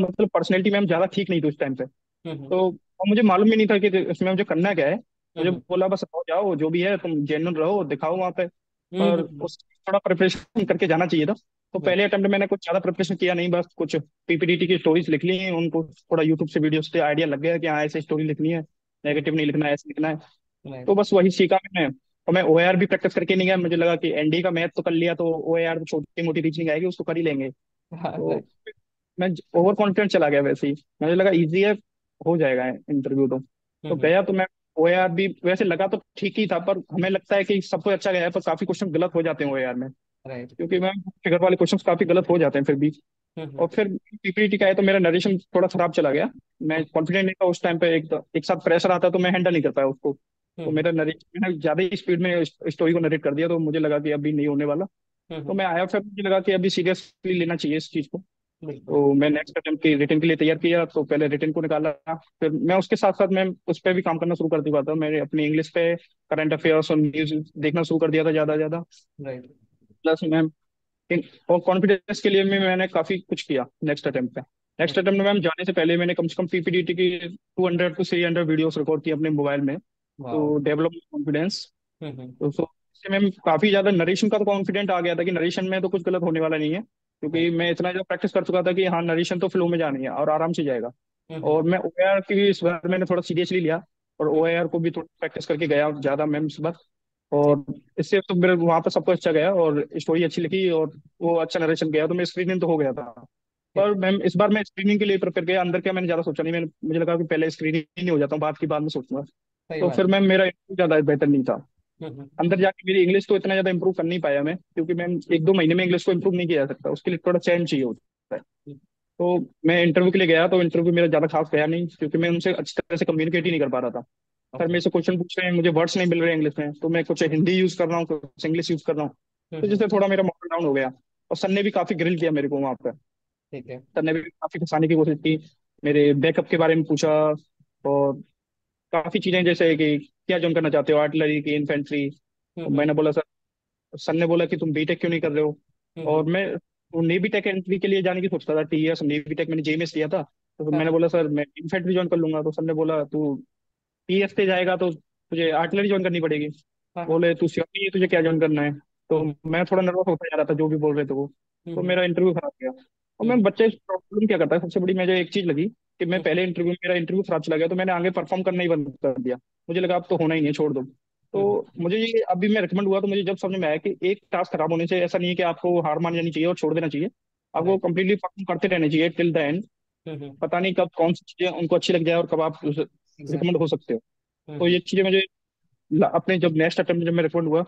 मतलब पर्सनैलिटी मैम ज्यादा ठीक नहीं थी उस टाइम पे। हम्म। तो और मुझे मालूम भी नहीं था कि इसमें मुझे करना क्या है। मुझे हम्म। बोला बस हो जाओ, जो भी है तुम जेन्युइन रहो, दिखाओ वहां पे। पर हम्म। उस थोड़ा प्रिपरेशन करके जाना चाहिए था। तो पहले बिल्कुल। अटेम्प्ट में मैंने कुछ ज्यादा प्रिपरेशन किया नहीं, बस कुछ पीपीटीटी की स्टोरीज लिख ली, उनको थोड़ा यूट्यूब से वीडियो से आइडिया लग गया कि हाँ ऐसे स्टोरी लिखनी है, नेगेटिव नहीं लिखना है, ऐसे लिखना है। राइट। तो बस वही सीखा मैंने। और मैं ओएआर भी प्रैक्टिस करके नहीं गया, मुझे लगा कि एनडी का मैथ तो कर लिया तो ओएआर तो छोटी मोटी रीजनिंग आएगी, उसको कर ही लेंगे। हाँ। तो राइट। मैं ओवर कॉन्फिडेंट चला गया वैसे ही। मुझे लगा इजी है, हो जाएगा इंटरव्यू तो हम्म। गया। तो मैं ओएआर भी वैसे लगा तो ठीक ही था, पर हमें लगता है कि सब कुछ अच्छा गया है, पर काफी क्वेश्चन गलत हो जाते हैं ओएआर में। राइट। क्योंकि मैं फिगर वाले क्वेश्चन काफी गलत हो जाते हैं फिर भी। हम्म। और फिर पीपीटी का है तो मेरा नरेशन थोड़ा खराब चला गया। मैं कॉन्फिडेंट नहीं था उस टाइम पे। एक साथ प्रेशर आता तो मैं हैंडल नहीं कर पाया उसको। तो हम्म। मेरा नरेशन, मैंने ज्यादा ही स्पीड में स्टोरी को नरेट कर दिया, तो मुझे लगा कि अभी नहीं होने वाला। तो हम्म। मैं आया, फिर मुझे लगा कि अभी सीरियसली लेना चाहिए इस चीज को। बिल्कुल। तो मैं नेक्स्ट अटेम्प्ट की रिटर्न के लिए तैयार किया, तो पहले रिटर्न को निकाला। फिर मैं उसके साथ साथ मैं उस पर भी काम करना शुरू कर दिया था। मैंने अपनी इंग्लिश पे करंट अफेयर्स और न्यूज देखना शुरू कर दिया था ज्यादा ज्यादा। राइट। प्लस मैं और कॉन्फिडेंस के लिए मैंने काफी कुछ किया नेक्स्ट अटेम्प्ट पे। नेक्स्ट अटेम्प्ट में मैम जाने से पहले मैंने कम से कम पीपीटीटी की 200 to 300 वीडियोस रिकॉर्ड की अपने मोबाइल में, वाओ। तो डेवलप कॉन्फिडेंस। हम्म। तो इससे मैम काफी ज्यादा नरेशन का तो कॉन्फिडेंट आ गया था कि नरेशन में तो कुछ गलत होने वाला नहीं है, क्योंकि राइट। मैं इतना ज्यादा प्रैक्टिस कर चुका था कि हाँ नरेशन तो फ्लो में जानी है और आराम से जाएगा। हम्म। और मैं ओएआर की भी इस बार मैंने थोड़ा सीरियसली लिया, और ओएआर को भी थोड़ा प्रैक्टिस करके गया ज्यादा मैम इस बार। ठीक। और इससे तो मेरे वहां पर सब कुछ अच्छा गया, और स्टोरी अच्छी लिखी, और वो अच्छा नरेशन गया, तो मैं स्क्रीनिंग तो हो गया था। ठीक। पर मैम इस बार मैं स्क्रीनिंग के लिए प्रिपेयर किया, अंदर क्या मैंने ज्यादा सोचा नहीं। मुझे लगा कि पहले स्क्रीनिंग नहीं हो जाता हूँ, बात की बाद में सोचूंगा। सही तो बात फिर है। मैम मेरा इंटरव्यू ज्यादा बेहतर नहीं था। हम्म। अंदर जाके मेरी इंग्लिश तो इतना ज्यादा इंप्रूव कर नहीं पाया मैं, क्योंकि मैम 1-2 महीने में इंग्लिश को इंप्रूव नहीं किया जा सकता, उसके लिए थोड़ा चैन चाहिए होता है। तो मैं इंटरव्यू के लिए गया, तो इंटरव्यू मेरा ज्यादा खास गया नहीं, क्योंकि मैं उनसे अच्छी तरह से कम्युनिकेट ही नहीं कर पा रहा था। Sir okay. मेरे से क्वेश्चन पूछ रहे हैं, मुझे वर्ड्स नहीं मिल रहे इंग्लिश में, तो मैं कुछ हिंदी यूज कर रहा हूँ, कुछ इंग्लिश यूज कर रहा हूँ। तो हम्म। जिससे थोड़ा मेरा मॉडल डाउन हो गया। और सर ने भी काफी ग्रिल किया मेरे को वहां पर। ठीक है। सर ने भी काफी फंसाने की कोशिश की, मेरे बैकअप के बारे में पूछा। और काफी चीजें, जैसे कि क्या ज्वाइन करना चाहते हो, आर्टिलरी की, इन्फेंट्री। तो हम्म। मैंने बोला सर, सर ने बोला कि तुम बीटेक क्यों नहीं कर रहे हो। और हम्म। मैं नेवी टेक एंट्री के लिए जाने की सोचता था, टीएस नेवी टेक मैंने जेईएमएस दिया था। तो मैंने हाँ। बोला सर मैं इन्फेंट्री ज्वाइन कर लूंगा। तो सर ने बोला तू टीएस पे जाएगा तो तुझे आर्टिलरी ज्वाइन करनी पड़ेगी। हाँ। हाँ। बोले तू श्योर नहीं है तुझे क्या ज्वाइन करना है। तो हम्म। मैं थोड़ा नर्वस होता जा रहा था जो भी बोल रहे थे वो। तो हम्म। मेरा इंटरव्यू खराब गया। और मैं हम्म। बच्चे प्रॉब्लम क्या करता है, सबसे बड़ी मुझे एक चीज लगी कि मैं हम्म। पहले इंटरव्यू मेरा इंटरव्यू खराब चला गया, तो मैंने आगे परफॉर्म करना ही बंद कर दिया। मुझे लगा अब तो होना ही है, छोड़ दो। हम्म। तो मुझे ये अभी मैं रिकमेंड हुआ तो मुझे जब समझ में आया कि एक टास्क खराब होने से ऐसा नहीं है कि आपको हार मान जानी चाहिए और छोड़ देना चाहिए। आपको राइट। कंप्लीटली परफॉर्म करते रहना चाहिए टिल द एंड। पता नहीं कब कौन सी चीजें उनको अच्छी लग जाए और कब आप रिकमेंड एग्जैक्टली। हो सकते हो। तो ये चीजें मुझे अपने जब नेक्स्ट अटेम्प्ट जब मैं रिकमेंड हुआ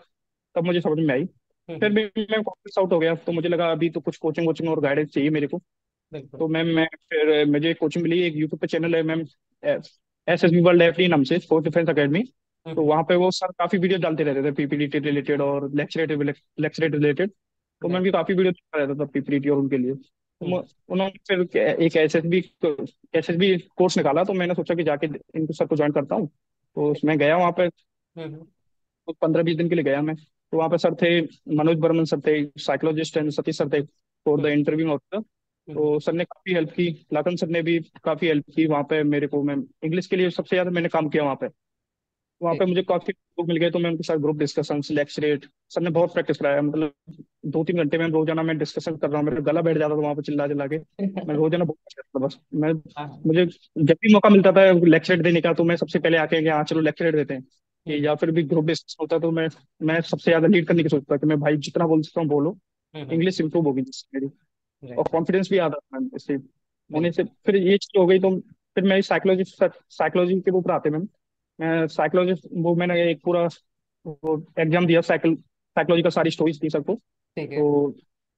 तब मुझे समझ में आई। फिर भी मैं कॉन्फिडेंस आउट हो गया, तो मुझे लगा अभी तो कुछ कोचिंग वोचिंग और गाइडेंस चाहिए मेरे को। बिल्कुल। तो मैं फिर मुझे कोचिंग मिली, एक यूट्यूब पे चैनल है मैम, SSB वर्ल्ड एफडी नाम से, स्पोर्ट्स डिफेंस अकेडमी। तो वहाँ पे वो सर काफी वीडियो डालते रहते थे पीपीडीटी रिलेटेड और लेक्चरेट रिलेटेड। तो मैं राइट। भी काफी वीडियो देखता रहता था पीपीडीटी और उनके लिए। तो उन्होंने फिर एक एसएसबी कोर्स निकाला, तो मैंने सोचा कि जाके इनको सर को ज्वाइन करता हूँ। तो उसमें गया वहाँ पे, तो 15-20 दिन के लिए गया मैं। तो वहाँ पे सर थे, मनोज बर्मन सर थे, साइकोलॉजिस्ट एंड सतीश सर थे फॉर द इंटरव्यू ऑफिसर। तो सर ने काफी हेल्प की, लाखन सर ने भी काफी हेल्प की वहाँ पे मेरे को। मैं इंग्लिश के लिए सबसे ज्यादा मैंने काम किया वहाँ पे। वहाँ पे मुझे काफी लोग मिल गए, तो मैं उनके साथ ग्रुप डिस्कशन, लेक्चरेट, सर ने बहुत प्रैक्टिस कराया। मतलब 2-3 घंटे में रोजाना मैं डिस्कशन कर रहा हूँ, मेरा गला बैठ जाता था वहाँ पे चिल्ला चिल्ला के। मैं रोजाना बहुत कुछ करता था बस मैं। मुझे जब भी मौका मिलता था लेक्चरेट देने का, तो मैं सबसे पहले आके कि हाँ चलो लेक्चरेट देते हैं, कि या फिर भी ग्रुप डिस्कशन होता, तो मैं सबसे ज्यादा लीड करने की सोचता कि मैं भाई जितना बोल सकता हूँ बोलो, इंग्लिश इंप्रूव होगी जिससे मेरी, और राइट। कॉन्फिडेंस भी आता था मैम इससे होने से। बिल्कुल। फिर ये चीज हो गई, तो फिर मैं साइकोलॉजी के ऊपर आते मैम। मैं साइकोलॉजी, वो मैंने एक पूरा वो एग्जाम दिया, साइकोलॉजी का सारी स्टोरीज थी सबको। ठीक है। तो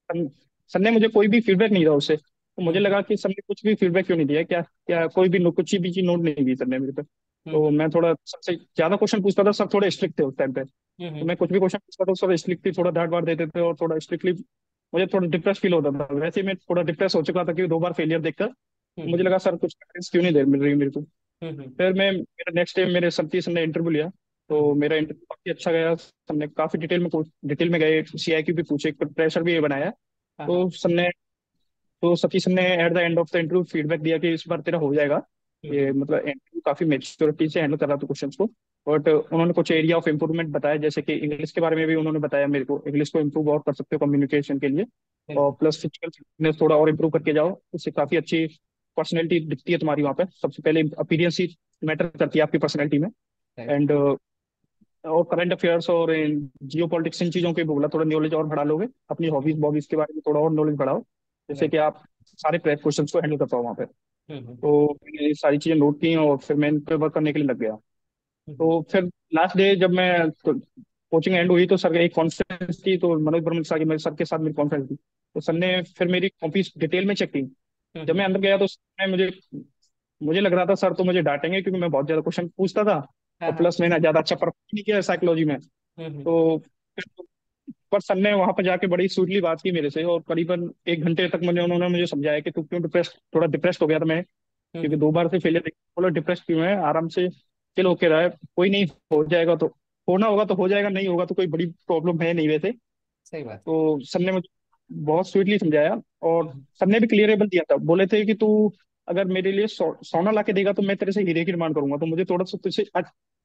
सर सर ने मुझे कोई भी फीडबैक नहीं दिया उससे। तो मुझे हम्म। लगा कि सर ने कुछ भी फीडबैक क्यों नहीं दिया, क्या क्या कोई भी कुछ भी चीज नोट नहीं दी सर ने मेरे पे। तो हम्म। मैं थोड़ा सबसे ज्यादा क्वेश्चन पूछता था, सब थोड़े स्ट्रिक्ट थे उस टाइम पे। तो हम्म। मैं कुछ भी क्वेश्चन पूछता था सब स्ट्रिक्टली थोड़ा डांट वाट देते थे, और थोड़ा स्ट्रिक्टली मुझे थोड़ा डिप्रेस फील होता था। वैसे ही मैं थोड़ा डिप्रेस हो चुका था कि 2 बार फेलियर देखकर। तो मुझे हम्म। लगा सर कुछ गाइडेंस क्यों नहीं दे मिल रही मेरे को। हम्म। फिर मैं मेरा नेक्स्ट डे मेरे सर ने इंटरव्यू लिया। तो मेरा इंटरव्यू काफी अच्छा गया, सबने काफी डिटेल में गए, सीआईक्यू भी पूछे, प्रेशर भी ये बनाया। हाँ हाँ। तो सबने तो सतीश ने at the end of the interview feedback दिया कि इस बार तेरा हो जाएगा। ये मतलब इंटरव्यू काफी मेच्योरिटी से हैंडल कर रहा था क्वेश्चंस को। बट उन्होंने कुछ एरिया ऑफ इम्प्रूवमेंट बताया, जैसे कि इंग्लिश के बारे में भी उन्होंने बताया मेरे को, इंग्लिश को इम्प्रूव और कर सकते हो कम्युनिकेशन के लिए। और बिल्कुल। प्लस फिजिकल फिटनेस थोड़ा और इम्प्रूव करके जाओ, उससे काफी अच्छी पर्सनैलिटी दिखती है तुम्हारी वहाँ पे। सबसे पहले अपीयरेंस ही मैटर करती है आपकी पर्सनैलिटी में। राइट। एंड और करंट अफेयर्स और जियो पॉलिटिक्स, इन चीजों के भी बोला, थोड़ा नॉलेज और बढ़ा लोगे, अपनी हॉबीज बॉबीज के बारे में थोड़ा और नॉलेज बढ़ाओ, जैसे कि राइट। आप सारे क्वेश्चन को हैंडल कर पाओ वहाँ पे। हम्म। तो मैंने ये सारी चीजें नोट की और फिर मैं इन पे वर्क करने के लिए लग गया। हम्म। तो फिर लास्ट डे जब मैं कोचिंग एंड हुई, तो सर एक कॉन्फ्रेंस थी, तो मनोज वर्मा सर की, मेरे सर के साथ मेरी कॉन्फ्रेंस थी। तो सर ने फिर मेरी कॉपीज डिटेल में चेक की। जब मैं अंदर गया तो सर ने मुझे मुझे लग रहा था सर तो मुझे डांटेंगे, क्योंकि मैं बहुत ज्यादा क्वेश्चन पूछता था, हाँ और हाँ। प्लस मैंने ज्यादा अच्छा परफॉर्म नहीं किया साइकोलॉजी में। हम्म। तो पर सर ने वहां पर जाके बड़ी स्वीटली बात की मेरे से, और करीबन 1 घंटे तक उन्होंने मुझे समझाया कि तू क्यों डिप्रेस, थोड़ा डिप्रेस्ड हो गया था मैं, क्योंकि 2 बार से फेलियर। बोला डिप्रेस क्यों है, आराम से चिल होके रहा है, कोई नहीं, हो जाएगा। तो होना होगा तो हो जाएगा, नहीं होगा तो कोई बड़ी प्रॉब्लम है नहीं वैसे। सही बात। तो सर ने मुझे बहुत स्वीटली समझाया। और हम्म। सर ने भी क्लियरेबल दिया था, बोले थे कि तू अगर मेरे लिए सोना ला के देगा तो मैं तेरे से हीरे की डिमांड करूंगा, तो मुझे थोड़ा सा तुझसे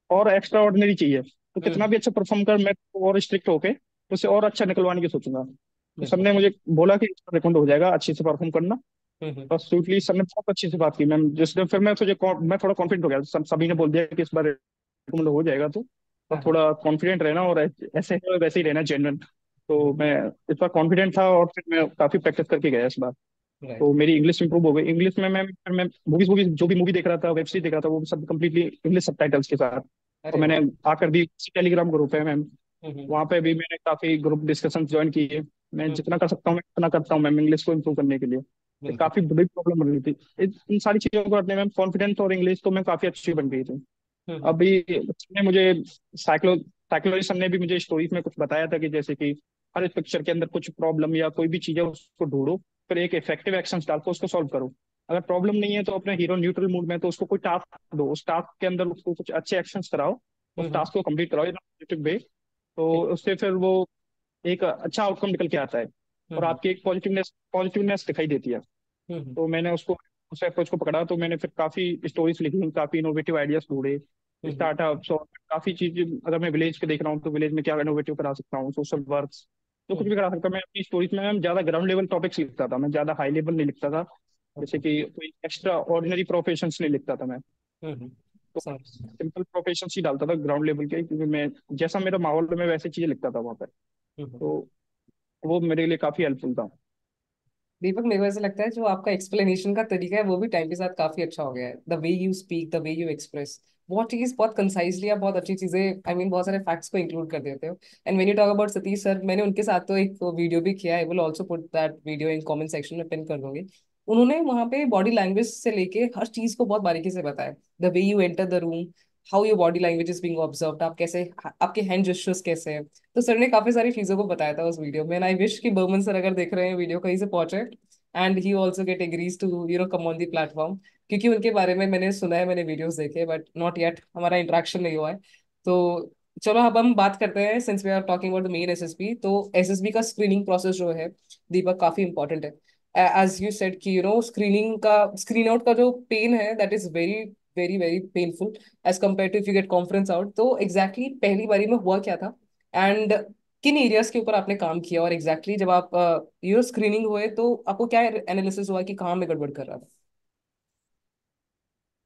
और एक्स्ट्रा ऑर्डिनरी चाहिए, तो कितना हम्म। भी अच्छा परफॉर्म कर, मैं और स्ट्रिक्ट होके उससे और अच्छा निकलवाने की सोचूंगा। तो सर बिल्कुल। ने मुझे बोला कि रिकमेंड हो जाएगा, अच्छे से परफॉर्म करना। हम्म। बस स्वीटली सर ने बहुत अच्छे से बात की मैम, जिसने फिर मैं थोड़ा कॉन्फिडेंट हो गया। सभी ने बोल दिया कि इस बार रिकमेंड हो जाएगा, तो हाँ हाँ। थोड़ा कॉन्फिडेंट रहना, और ऐसे है वैसे ही रहना, जेन्युइन। तो मैं इस बार कॉन्फिडेंट था, और फिर मैं काफी प्रैक्टिस करके गया इस बार। राइट। तो मेरी इंग्लिश इंप्रूव हो गई। इंग्लिश में मैं मूवीज मूवीज जो भी मूवी देख रहा था, वेब सीरीज देख रहा था, वो सब कंप्लीटली इंग्लिश सबटाइटल्स के साथ। और अरे मैंने वाह। आकर भी टेलीग्राम ग्रुप है मैम, हम्म। वहाँ पे भी मैंने काफी ग्रुप डिस्कशन ज्वाइन किए। मैं जितना कर सकता हूँ मैं उतना करता हूँ मैम, इंग्लिश को इम्प्रूव करने के लिए। ये बिल्कुल। काफी बड़ी प्रॉब्लम बन रही थी, इन सारी चीजों को करने में कॉन्फिडेंस और इंग्लिश तो मैं काफी अच्छी बन गई थी। हम्म। अभी उसने मुझे साइकोलॉजी सर ने भी मुझे स्टोरीज में कुछ बताया था, कि जैसे कि हर एक पिक्चर के अंदर कुछ प्रॉब्लम या कोई भी चीज है, उसको ढूंढो, फिर एक इफेक्टिव एक्शन डाल के उसको सॉल्व करो। अगर प्रॉब्लम नहीं है तो अपने हीरो न्यूट्रल मूड में, तो उसको कोई टास्क दो, उस टास्क के अंदर उसको कुछ अच्छे एक्शन कराओ, उस हम्म। टास्क को कंप्लीट कराओ इन पॉजिटिव वे। तो ठीक। उससे फिर वो एक अच्छा आउटकम निकल के आता है, और हम्म। आपकी एक पॉजिटिवनेस दिखाई देती है। हम्म। तो मैंने उस अप्रोच को पकड़ा, तो मैंने फिर काफी स्टोरीज लिखी, काफी इनोवेटिव आइडियाज ढूंढे, हम्म। स्टार्टअप्स और काफी चीजें। अगर मैं विलेज पे देख रहा हूँ तो विलेज में क्या इनोवेटिव करा सकता हूँ, सोशल वर्क, जो कुछ हम्म। भी करा सकता हूँ मैं अपनी स्टोरीज में। मैं ज्यादा ग्राउंड लेवल टॉपिक्स लिखता था, मैं ज्यादा हाई लेवल नहीं लिखता था, जैसे ओके। कि कोई एक्स्ट्रा ऑर्डिनरी प्रोफेशंस नहीं लिखता था मैं। हम्म। तो समझ। सिंपल प्रोफेशंस ही डालता था ग्राउंड लेवल के, क्योंकि मैं जैसा मेरा माहौल में वैसी चीजें लिखता था वहाँ पे। हम्म। तो वो मेरे लिए काफी हेल्पफुल था। दीपक, मेरे को ऐसा लगता है जो आपका एक्सप्लेनेशन का तरीका है वो भी टाइम के साथ काफी अच्छा हो गया है। The way you speak, the way you express, बहुत चीज बहुत कंसाइजली आप बहुत अच्छी चीजें, आई मीन बहुत सारे फैक्ट्स को इंक्लूड कर देते हो। And when you talk about Satish sir, मैंने उनके साथ तो एक वीडियो भी किया है, I will also put that video in comment section में, पिन कर दूंगी। उन्होंने वहां पे बॉडी लैंग्वेज से लेके हर चीज को बहुत बारीकी से बताया। The way you enter the room, how your body language is being observed, आप कैसे, आपके हैंड जेस्चर्स कैसे हैं। तो सर ने काफी सारी चीजों को बताया था उस वीडियो में। आई विश कि बर्मन सर अगर देख रहे हैं वीडियो कहीं से पहुंचे and he also get agrees to come on the platform, क्योंकि उनके बारे में मैंने सुना है, मैंने वीडियोस देखे, बट नॉट येट हमारा इंटरेक्शन नहीं हुआ है। तो चलो अब हम बात करते हैं, since we are talking about the main SSB. तो एसएसबी का स्क्रीनिंग प्रोसेस जो है दीपक, काफी इंपॉर्टेंट है। एज यू सेड कि स्क्रीनिंग का, स्क्रीन आउट का जो पेन है, that is very very very painful as compare to if you get conference out. तो एग्जैक्टली पहली बारी में हुआ क्या था, एंड किन एरियाज के ऊपर आपने काम किया, और एग्जैक्टली जब आप स्क्रीनिंग हुए तो आपको क्या एनालिसिस हुआ कि कहाँ में गड़बड़ कर रहा था?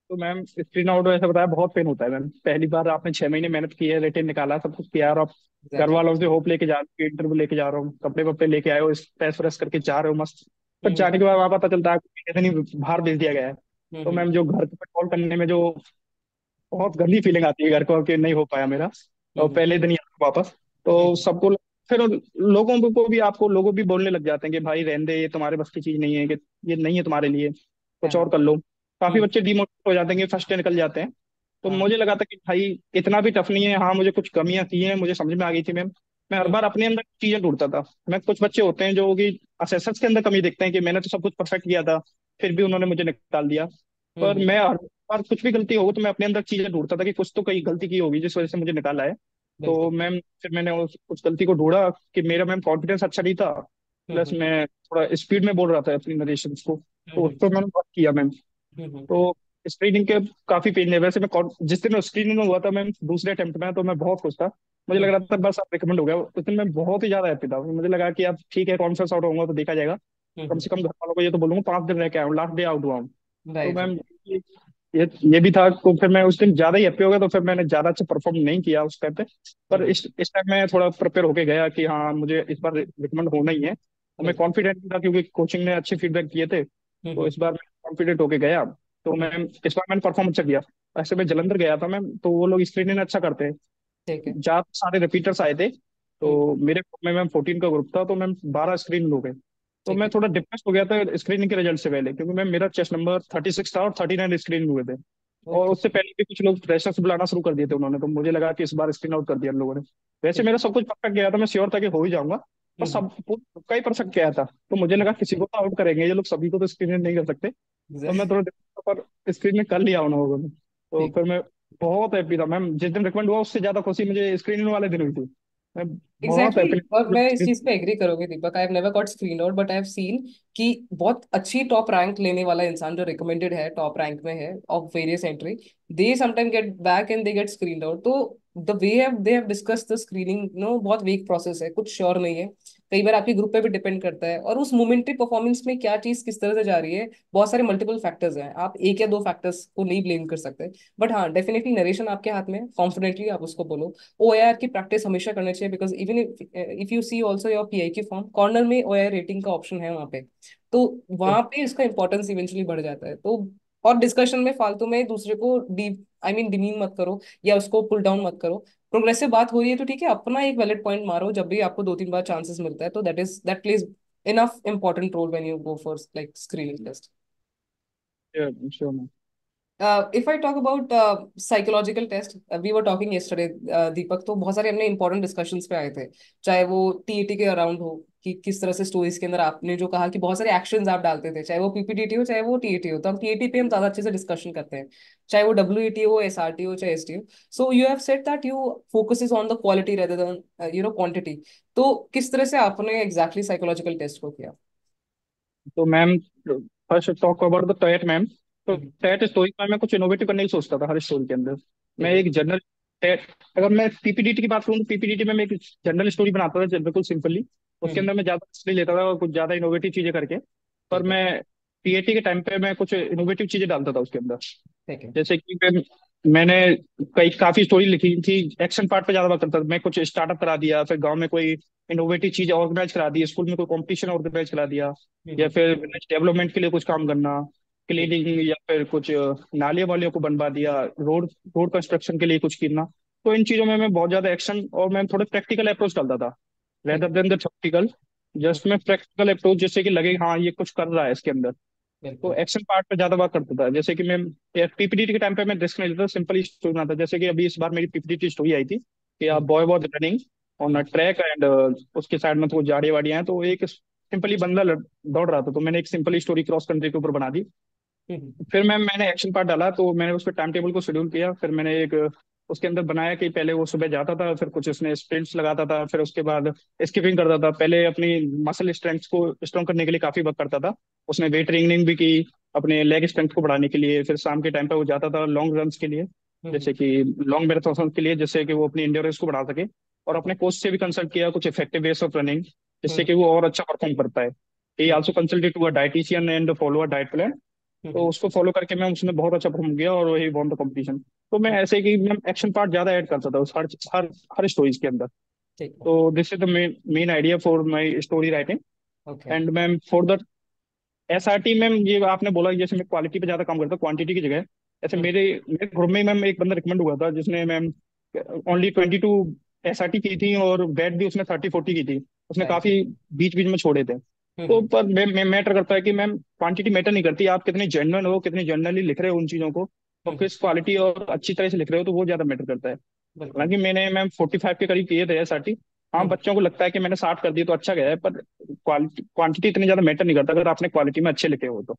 तो मैम स्क्रीन आउट ऐसा बताया, बहुत पेन होता है मैम। पहली बार आपने 6 महीने मेहनत की है, रिटेन निकाला, सब कुछ किया, और आप घर एग्जैक्टली। वालों से होप लेके जा रहे हो, इंटरव्यू लेके जा रहा हूँ, कपड़े वपड़े लेके आए हो, स्ट्रेस फ्रेस करके जा रहे हो मस्त। पर हम्म जाने के बाद वहां पता चलता है कि इतनी बाहर भेज दिया गया है। तो हम्म मैम जो घर पे कॉल करने में जो बहुत गंदी फीलिंग आती है घर को कि नहीं हो पाया मेरा, और हम्म पहले दिन ही आता वापस। तो हम्म सबको फिर लोगों को भी, आपको लोगों भी बोलने लग जाते हैं कि भाई रहने दे, ये तुम्हारे बस की चीज नहीं है, कि ये नहीं है तुम्हारे लिए, कुछ और हाँ, कर लो। काफी हम्म बच्चे डिमोटिवेट हो जाते हैं कि फर्स्ट डे निकल जाते हैं। तो हाँ, मुझे लगा था कि भाई इतना भी टफ नहीं है। हाँ, मुझे कुछ कमियां थी हैं, मुझे समझ में आ गई थी मैम। मैं हर हम्म बार अपने अंदर चीजें ढूंढता था। मैं, कुछ बच्चे होते हैं जो कि असेसर्स के अंदर कमी देखते हैं कि मैंने तो सब कुछ परफेक्ट किया था, फिर भी उन्होंने मुझे निकाल दिया। पर हम्म मैं हर बार कुछ भी गलती हो तो मैं अपने अंदर चीजें ढूंढता था कि कुछ तो कहीं गलती की होगी जिस वजह से मुझे निकाला है। तो बिल्कुल। मैम फिर मैंने उस गलती को ढूंढा कि मेरा मैम कॉन्फिडेंस अच्छा नहीं था, प्लस हम्म मैं थोड़ा स्पीड में बोल रहा था अपनी नरेशन को। तो उस हम्म पर मैंने वर्क किया मैम। हम्म तो स्क्रीनिंग के काफी पेन है वैसे। मैं जिस दिन स्क्रीनिंग में हुआ था मैम, दूसरे अटेम्प्ट में, तो मैं बहुत खुश था। मुझे लग हम्म रहा था बस आप रिकमेंड हो गया, उस दिन मैं बहुत ही ज्यादा हैप्पी था। मुझे लगा कि अब ठीक है, कॉन्फ्रेंस आउट होऊंगा तो देखा जाएगा, कम से कम घर वालों को ये तो बोलूंगा 5 दिन रह के आया हूँ, लास्ट डे आउट हुआ हूँ। तो राइट। मैम ये ये भी था। तो फिर मैं उस दिन ज्यादा ही हैप्पी हो गया, तो फिर मैंने ज्यादा अच्छा परफॉर्म नहीं किया उस टाइम पे। पर हम्म इस टाइम मैं थोड़ा प्रिपेयर होके गया कि हाँ, मुझे इस बार रिकमेंड होना ही है, और मैं बिल्कुल। कॉन्फिडेंट था क्योंकि कोचिंग ने अच्छे फीडबैक दिए थे। तो हम्म इस बार मैं कॉन्फिडेंट होके गया। तो मैं, हम्म, इस बार मैंने परफॉर्म अच्छा किया। ऐसे मैं जलंधर गया था मैम, तो वो लोग स्क्रीनिंग अच्छा करते हैं, ठीक है। ज्यादा सारे रिपीटर्स आए थे। हम्म तो मेरे ग्रुप में मैम 14 का ग्रुप था, तो मैम 12 स्क्रीन हो गए। तो ठीक मैं है। थोड़ा डिप्रेस हो गया था स्क्रीनिंग के रिजल्ट से पहले, क्योंकि मैम मेरा चेस्ट नंबर 36 था और 39 स्क्रीन हुए थे। और ओके। उससे पहले भी कुछ लोग फ्रेशर्स बुलाना शुरू कर दिए थे उन्होंने, तो मुझे लगा कि इस बार स्क्रीन आउट कर दिया उन लोगों ने। वैसे ठीक। मेरा सब कुछ परफेक्ट गया था, मैं श्योर था कि हो ही जाऊंगा। पर हम्म सब का ही परफेक्ट गया था, तो मुझे लगा किसी को तो आउट करेंगे ये लोग, सभी को तो स्क्रीन नहीं कर सकते। तो मैं थोड़ा पर स्क्रीन में कर लिया उन लोगों ने। तो ठीक। फिर मैं बहुत हैप्पी था मैम। जिस दिन रिकमेंड हुआ उससे ज्यादा खुशी मुझे स्क्रीनिंग वाले दिन हुई थी। मैं बहुत एग्जैक्टली हैप्पी। और मैं इस चीज पे एग्री करूंगी Deepak. I have never got screen out, but I have seen कि बहुत अच्छी टॉप रैंक लेने वाला इंसान जो रिकमेंडेड है, टॉप रैंक में है of various entry, they sometime get back and they get screen out. तो the way they have discuss the screening, बहुत वीक प्रोसेस है, कुछ श्योर नहीं है। कई बार आपके ग्रुप पे भी डिपेंड करता है, और उस मोमेंट्री परफॉर्मेंस में क्या चीज किस तरह से जा रही है, बहुत सारे मल्टीपल फैक्टर्स हैं, आप एक या दो फैक्टर्स को नहीं ब्लेम कर सकते। बट हाँ, डेफिनेटली नरेशन आपके हाथ में, कॉन्फिडेंटली आप उसको बोलो। ओआईआर की प्रैक्टिस हमेशा करनी चाहिए, because even if you see also your PI की फॉर्म कॉर्नर में ओआईआर रेटिंग का ऑप्शन है वहाँ पे। तो वहां पे इसका इंपॉर्टेंस इवेंचुअली बढ़ जाता है। तो और डिस्कशन में फालतू में दूसरे को डी, आई मीन डिमीन मत करो, या उसको पुल डाउन मत करो। प्रोग्रेसिव बात हो रही है तो ठीक है, अपना एक वैलिड पॉइंट मारो जब भी आपको 2-3 बार चांसेस मिलता है। तो that plays enough important role when you go for like screening test. Sure ma'am. If I talk about psychological test, we were talking yesterday Deepak, तो बहुत सारे हमने इंपॉर्टेंट डिस्कशंस पे आए थे। चाहे वो टीईटी के अराउंड हो, कि किस तरह से स्टोरीज के अंदर आपने जो कहा कि बहुत सारे एक्शंस आप डालते थे, चाहे वो पीपीटीटी हो चाहे वो टीईटी हो, तो हम टीईटी पे हम ज्यादा अच्छे से डिस्कशन करते हैं, चाहे वो डब्ल्यूईटी हो, एसआरटी हो, चाहे एसटी हो। So you have said that you focuses on the quality rather than quantity. तो किस तरह से आपने एग्जैक्टली साइकोलॉजिकल टेस्ट को किया? तो ma'am first talk about the TAT ma'am. तो हम्म, टैट स्टोरी में मैं कुछ इनोवेटिव करने की सोचता था हर स्टोरी के अंदर। मैं ठीक है। एक जनरल टैट, अगर मैं पीपीडीटी की बात करूँ तो पीपीडीटी में मैं एक जनरल स्टोरी बनाता था बिल्कुल सिंपली। उसके हम्म, अंदर मैं ज्यादा हिस्ट्री लेता था और कुछ ज्यादा इनोवेटिव चीजें करके। पर ठीक है। मैं पीएटी के टाइम पे मैं कुछ इनोवेटिव चीजें डालता था उसके अंदर। ठीक है। जैसे कि मैं मैंने कई काफी स्टोरी लिखी थी। एक्शन पार्ट पे ज्यादा वर्क करता था मैं। कुछ स्टार्टअप करा दिया, फिर गांव में कोई इनोवेटिव चीज ऑर्गेनाइज करा दी, स्कूल में कोई कंपटीशन ऑर्गेनाइज करा दिया, या हम्म। फिर डेवलपमेंट के लिए कुछ काम करना, ठीक। क्लीनिंग, या फिर कुछ नालियों वालियों को बनवा दिया, रोड रोड कंस्ट्रक्शन के लिए कुछ करना। तो इन चीजों में मैं बहुत ज्यादा एक्शन और मैं थोड़े प्रैक्टिकल अप्रोच डालता था, ठीक। Rather than the theoretical. Hmm. Just मैं प्रैक्टिकल अप्रोच, जिससे कि लगे हाँ ये कुछ कर रहा है इसके अंदर। तो बिल्कुल। एक्शन पार्ट पे ज्यादा वर्क करता था। जैसे कि मैं पीपीटी के टाइम पे मैं रिस्क नहीं लेता, सिंपल स्टोरी बनाता। जैसे कि अभी इस बार मेरी पीपीटी की स्टोरी आई थी कि आप hmm. Boy was running on a hmm. Track and उसके साइड में तो झाड़ियाँ वाड़ियाँ हैं, तो एक सिंपली बंदा दौड़ रहा था, तो मैंने एक सिंपल स्टोरी क्रॉस कंट्री के ऊपर बना दी। हम्म। फिर मैंने एक्शन पार्ट डाला, तो मैंने उसके टाइम टेबल को शेड्यूल किया। फिर मैंने एक उसके अंदर बनाया कि पहले वो सुबह जाता था, फिर कुछ उसने स्प्रिंट्स लगाता था, फिर उसके बाद स्किपिंग करता था। पहले अपनी मसल स्ट्रेंथ को स्ट्रॉन्ग करने के लिए काफी वर्क करता था। उसने वेट ट्रेनिंग भी की अपने लेग स्ट्रेंथ को बढ़ाने के लिए। फिर शाम के टाइम पे वो जाता था लॉन्ग रन के लिए, हम्म। जैसे कि लॉन्ग मैराथन के लिए, जिससे कि वो अपनी इंड्योरेंस को बढ़ा सके। और अपने कोच से भी कंसल्ट किया कुछ इफेक्टिव वेज ऑफ रनिंग, जिससे हम्म। कि वो और अच्छा परफॉर्म कर पाए। ही ठीक। Also consulted to a dietitian and follow a diet plan. तो हम्म। उसको फॉलो करके मैं उसने बहुत अच्छा परफॉर्म किया और वही वॉन द कंपटीशन। तो मैं ऐसे कि मैं एक्शन पार्ट ज्यादा ऐड करता था उस हर हर हर स्टोरीज के अंदर। ठीक है। तो this is the main main idea for my story writing. Okay. And ma'am for the SRT ma'am, ये आपने बोला कि जैसे मैं क्वालिटी पे ज्यादा काम करता हूँ क्वांटिटी की जगह। ऐसे हम्म। मेरे मेरे ग्रुप में मैम एक बंदा रिकमेंड हुआ था, जिसने मैम ओनली 22 एसआरटी की थी और वेट भी उसने 30-40 की थी। उसने राइट। काफी बीच बीच में छोड़े थे। तो हम्म। पर मैटर करता है कि मैम क्वांटिटी मैटर नहीं करती, आप कितने जेन्युइन हो, कितने जनरली लिख रहे हो उन चीजों को, और हम्म। किस क्वालिटी और अच्छी तरह से लिख रहे हो, तो वो ज्यादा मैटर करता है। बिल्कुल। हालांकि मैंने मैम 45 के करीब किए थे एसआरटी। हाँ, हम्म। बच्चों को लगता है कि मैंने 60 कर दी तो अच्छा गया है, पर क्वालिटी क्वांटिटी इतनी ज्यादा मैटर नहीं करता अगर आपने क्वालिटी में अच्छे लिखे हो तो।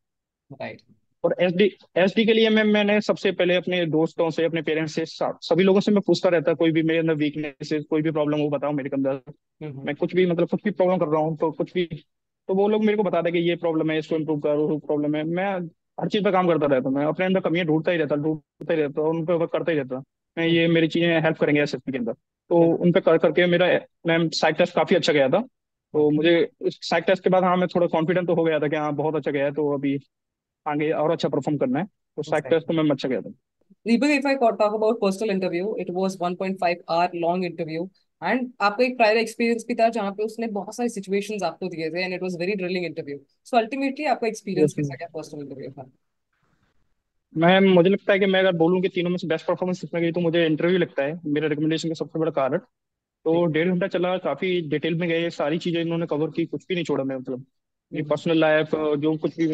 राइट। और एसडी के लिए मैंने सबसे पहले अपने दोस्तों से, अपने पेरेंट्स से, सभी लोगों से मैं पूछता रहता, कोई भी मेरे अंदर वीकनेस है, कोई भी प्रॉब्लम हो बताओ मेरे अंदर। हम्म। मैं कुछ भी मतलब कुछ भी प्रॉब्लम कर रहा हूँ तो कुछ भी, तो वो लोग मेरे को बता दें कि ये प्रॉब्लम है, इसको इम्प्रूव करो, वो प्रॉब्लम है। मैं हर चीज पे काम करता रहता हूँ। मैं अपने अंदर कमियां ढूंढता ही रहता और उन पर वर्क करता ही रहता। मैं हम्म। ये मेरी चीजें हेल्प करेंगे एसएसपी के अंदर। तो बिल्कुल। उन पे कर करके मेरा मैम साइक टेस्ट काफी अच्छा गया था। तो ओके। मुझे उस साइक टेस्ट के बाद हाँ मैं थोड़ा कॉन्फिडेंट तो हो गया था कि हाँ बहुत अच्छा गया है, तो अभी आगे और अच्छा परफॉर्म करना है। तो साइक टेस्ट तो Exactly. मैं अच्छा गया था। Deepak, if I talk about personal interview, it was 1.5 hour long interview. And आपका एक प्रायर एक्सपीरियंस भी था जहाँ पे उसने बहुत सारी सिचुएशंस आपको दिए थे and it was very drilling interview. So ultimately आपका एक्सपीरियंस यस। कैसा गया पर्सनल इंटरव्यू का? मैं मुझे लगता है कि मैं अगर बोलूँ कि तीनों में से बेस्ट परफॉर्मेंस किसने की, तो मुझे इंटरव्यू लगता है मेरा रिकमेंडेशन का सबसे बड़ा कारण। तो ठीक। 1.5 घंटा चला, काफी डिटेल में गए, सारी चीजें इन्होंने कवर की, कुछ भी नहीं छोड़ा मैं मतलब। ये हम्म। पर्सनल लाइफ जो कुछ भी,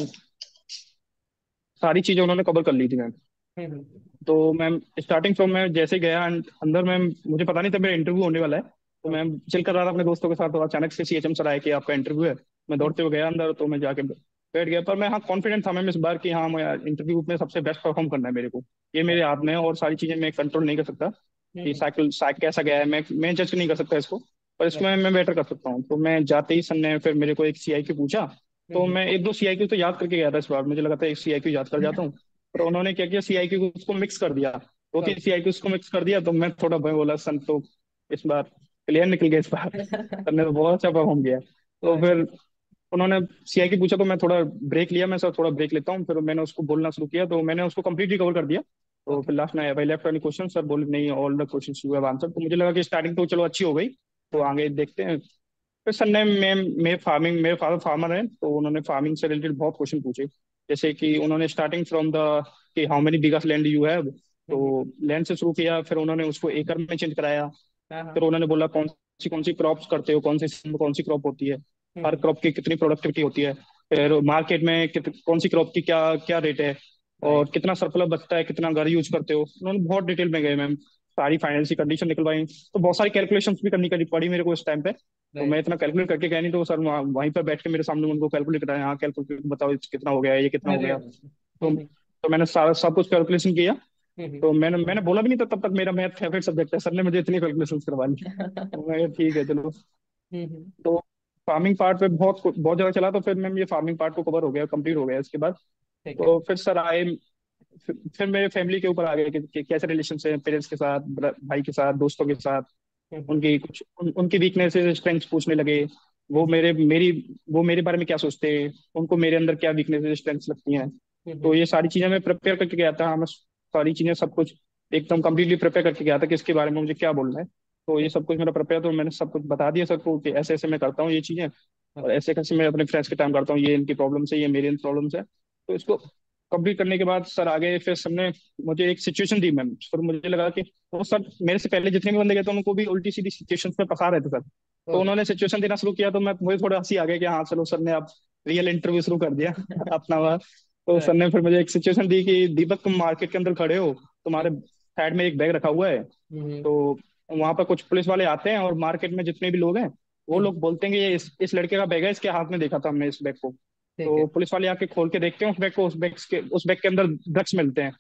सारी चीजें उन्होंने कवर कर ली थी मैम। हम्म। तो मैम स्टार्टिंग फ्रॉम मैं जैसे गया अंदर मैम, मुझे पता नहीं था मेरा इंटरव्यू होने वाला है। तो मैं ओके। चिल कर रहा था अपने दोस्तों के साथ, तो अचानक से सीएचएम सर आए कि आपका इंटरव्यू है। मैं दौड़ते हुए गया अंदर, तो मैं जाके बैठ गया। पर मैं हाँ कॉन्फिडेंट था मैम इस बार कि हाँ मैं इंटरव्यू में सबसे बेस्ट परफॉर्म करना है मेरे को। ये मेरे हाथ में है और सारी चीजें मैं कंट्रोल नहीं कर सकता कि हम्म। साइकिल साइक कैसा गया है, मैं जज नहीं कर सकता इसको। पर इसमें मैं बेटर कर सकता हूँ। तो मैं जाते ही सर ने फिर मेरे को एक सीआईक्यू पूछा। तो हम्म। मैं एक दो सीआईक्यू तो याद करके गया था इस बार, मुझे लगा था एक सीआईक्यू याद कर जाता हूँ। पर उन्होंने क्या किया, सीआईक्यू को उसको मिक्स कर दिया। दो तीन सीआईक्यू उसको मिक्स कर दिया, तो मैं थोड़ा भय बोला सन तो इस बार क्लियर निकल गया इस बार। सर ने तो बहुत अच्छा परफॉर्म किया। तो फिर उन्होंने सीआईक्यू पूछा, तो मैं थोड़ा ब्रेक लिया। मैं सर थोड़ा ब्रेक लेता हूँ, फिर मैंने उसको बोलना शुरू किया, तो मैंने उसको कंप्लीटली कवर कर दिया। तो ओके। फिर लास्ट में I left any question, sir बोले नहीं all the questions you have answer. तो मुझे लगा कि स्टार्टिंग तो चलो अच्छी हो गई, तो आगे देखते हैं। फिर सर ने मेरे फादर फार्मर हैं, तो उन्होंने फार्मिंग से रिलेटेड बहुत क्वेश्चन पूछे। जैसे कि उन्होंने स्टार्टिंग फ्रॉम द कि how many bigha land you have, तो लैंड से शुरू किया। फिर उन्होंने उसको एकड़ में चेंज कराया। हाँ हाँ। फिर उन्होंने बोला कौन सी क्रॉप्स करते हो, कौन सी सीजन में कौन सी क्रॉप होती है, हर हम्म। क्रॉप की कितनी प्रोडक्टिविटी होती है, फिर मार्केट में कौन सी क्रॉप की क्या क्या रेट है, और राइट। कितना सरप्लस बचता है, कितना घर यूज करते हो। उन्होंने बहुत डिटेल में गए मैम, सारी फाइनेंशियल कंडीशन निकलवाई। तो बहुत सारी कैलकुलेशंस भी करनी पड़ी मेरे को इस टाइम पे। तो मैं राइट। इतना कैलकुलेट करके गया नहीं, तो सर वहीं पर बैठ के मेरे सामने उनको कैलकुलेट कराया, हाँ कैलकुलेट बताओ कितना हो गया, ये कितना हो अरे गया। तो हम्म। तो मैंने सारा सब कुछ कैलकुलेशन किया। हम्म। तो मैंने बोला भी नहीं था तब तक मेरा मैथ फेवरेट सब्जेक्ट है, सर ने मुझे इतनी कैलकुलेशन करवा ली। तो मैं ठीक है चलो। हम्म। तो फार्मिंग पार्ट पे बहुत ज्यादा चला, तो फिर मैम ये फार्मिंग पार्ट को कवर हो गया, कंप्लीट हो गया इसके बाद। ठीक है। तो फिर सर आए। फिर मेरे फैमिली के ऊपर आ गए कि कैसे रिलेशन है पेरेंट्स के साथ, भाई के साथ, दोस्तों के साथ। हम्म। उनकी कुछ उनकी वीकनेसेस स्ट्रेंथ्स पूछने लगे। वो हम्म। मेरे मेरी वो मेरे बारे में क्या सोचते हैं, उनको मेरे अंदर क्या वीकनेसेस स्ट्रेंथ्स लगती हैं। तो हम्म। ये सारी चीजें मैं प्रिपेयर करके गया था। हाँ मैं सारी चीजें सब कुछ एकदम कम्प्लीटली प्रिपेयर करके गया था कि इसके बारे में मुझे क्या बोलना है। तो ये सब कुछ मेरा प्रिपेयर, तो मैंने सब कुछ बता दिया सर को कि ऐसे ऐसे मैं करता हूँ ये चीजें, और ओके। ऐसे कैसे मैं अपने फ्रेंड्स के टाइम करता हूँ, ये इनकी प्रॉब्लम्स है, ये मेरी प्रॉब्लम्स है। तो इसको कंप्लीट करने के बाद सर आगे फिर सबने मुझे एक सिचुएशन दी मैम, फिर मुझे लगा कि वो सर मेरे से पहले जितने भी बंदे गए थे उनको भी उल्टी सीधी सिचुएशंस में फंसा रहे थे सर। तो ओके। उन्होंने सिचुएशन देना शुरू किया, तो मैं मुझे थोड़ा हंसी आ गया कि हाँ चलो सर ने अब रियल इंटरव्यू शुरू कर दिया अपना बात। तो सर राइट। ने फिर मुझे एक सिचुएशन दी कि दीपक तुम मार्केट के अंदर खड़े हो, तुम्हारे साइड में एक बैग रखा हुआ है। हम्म। तो वहां पर कुछ पुलिस वाले आते हैं और मार्केट में जितने भी लोग हैं वो हम्म। लोग बोलते हैं कि ये इस लड़के का बैग है, इसके हाथ में देखा था हमने इस बैग को। ठीक है। तो पुलिस वाले आके खोल के देखते हैं उस बैग को, उस बैग के अंदर ड्रग्स मिलते हैं।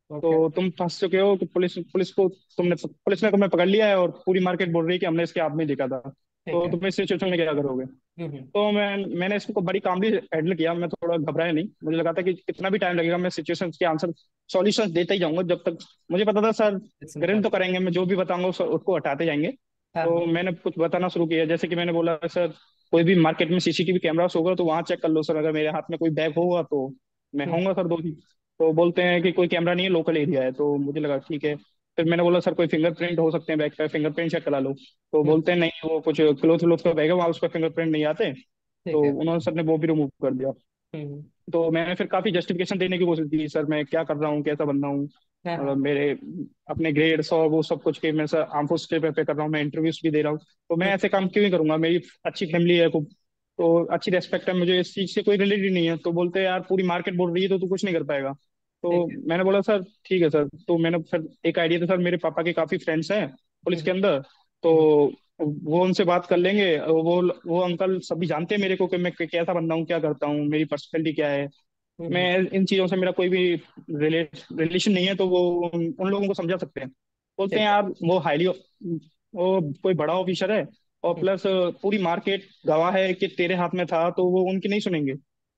ओके। तो तुम फंस चुके हो कि पुलिस ने तुम्हें पकड़ लिया है और पूरी मार्केट बोल रही है कि हमने इसके हाथ में ही देखा था। ठीक तो है। तुम इस सिचुएशन में क्या करोगे? हम्म। तो मैंने इसको बड़ी कामली हैंडल किया, मैं थोड़ा घबराया नहीं। मुझे लगा था कि कितना भी टाइम लगेगा मैं सिचुएशंस के आंसर सॉल्यूशंस देते ही जाऊंगा जब तक। मुझे पता था सर इट्स ग्रिल तो इम्पोर्टेंट। करेंगे, मैं जो भी बताऊंगा उसको हटाते जाएंगे। हाँ तो हाँ। मैंने कुछ बताना शुरू किया, जैसे कि मैंने बोला सर कोई भी मार्केट में सीसीटीवी कैमरास होगा तो वहां चेक कर लो सर, अगर मेरे हाथ में कोई बैग होगा तो मैं हम्म। होऊंगा सर दोषी। तो बोलते हैं कि कोई कैमरा नहीं है, लोकल एरिया है। तो मुझे लगा ठीक है। फिर मैंने बोला सर कोई फिंगरप्रिंट हो सकते हैं बैग पे, फिंगरप्रिंट चेक करा लो। तो हम्म। बोलते हैं नहीं, वो कुछ क्लोथ व्लोथ का बैग है, वहां उस पर फिंगरप्रिंट नहीं आते। तो ठीक है। उन्होंने सर ने वो भी रिमूव कर दिया। हम्म। तो मैंने फिर काफी जस्टिफिकेशन देने की कोशिश की, सर मैं क्या कर रहा हूँ, कैसा बन रहा हूँ, हाँ और हाँ। मेरे अपने ग्रेड्स और वो सब कुछ के मैं सर आर्म फोर्स पे कर रहा हूँ, मैं इंटरव्यूज भी दे रहा हूँ। तो मैं हम्म। ऐसे काम क्यों ही करूंगा, मेरी अच्छी फैमिली है खूब, तो अच्छी रेस्पेक्ट है, मुझे इस चीज से कोई रिलेटेड ही नहीं है। तो बोलते हैं यार पूरी मार्केट बोल रही है तो तू कुछ नहीं कर पाएगा। तो ठीक है। मैंने बोला सर ठीक है सर। तो मैंने फिर एक आइडिया था सर, मेरे पापा के काफी फ्रेंड्स हैं पुलिस हम्म। के अंदर। तो हम्म। वो उनसे बात कर लेंगे, वो अंकल सभी जानते हैं मेरे को कि मैं कैसा बंदा हूँ, क्या करता हूँ, मेरी पर्सनैलिटी क्या है। मैं हम्म। इन चीजों से मेरा कोई भी रिलेशन नहीं है, तो वो उन लोगों को समझा सकते हैं। बोलते हैं ठीक है। यार वो कोई बड़ा ऑफिसर है, और हम्म। प्लस पूरी मार्केट गवाह है कि तेरे हाथ में था, तो वो उनकी नहीं सुनेंगे।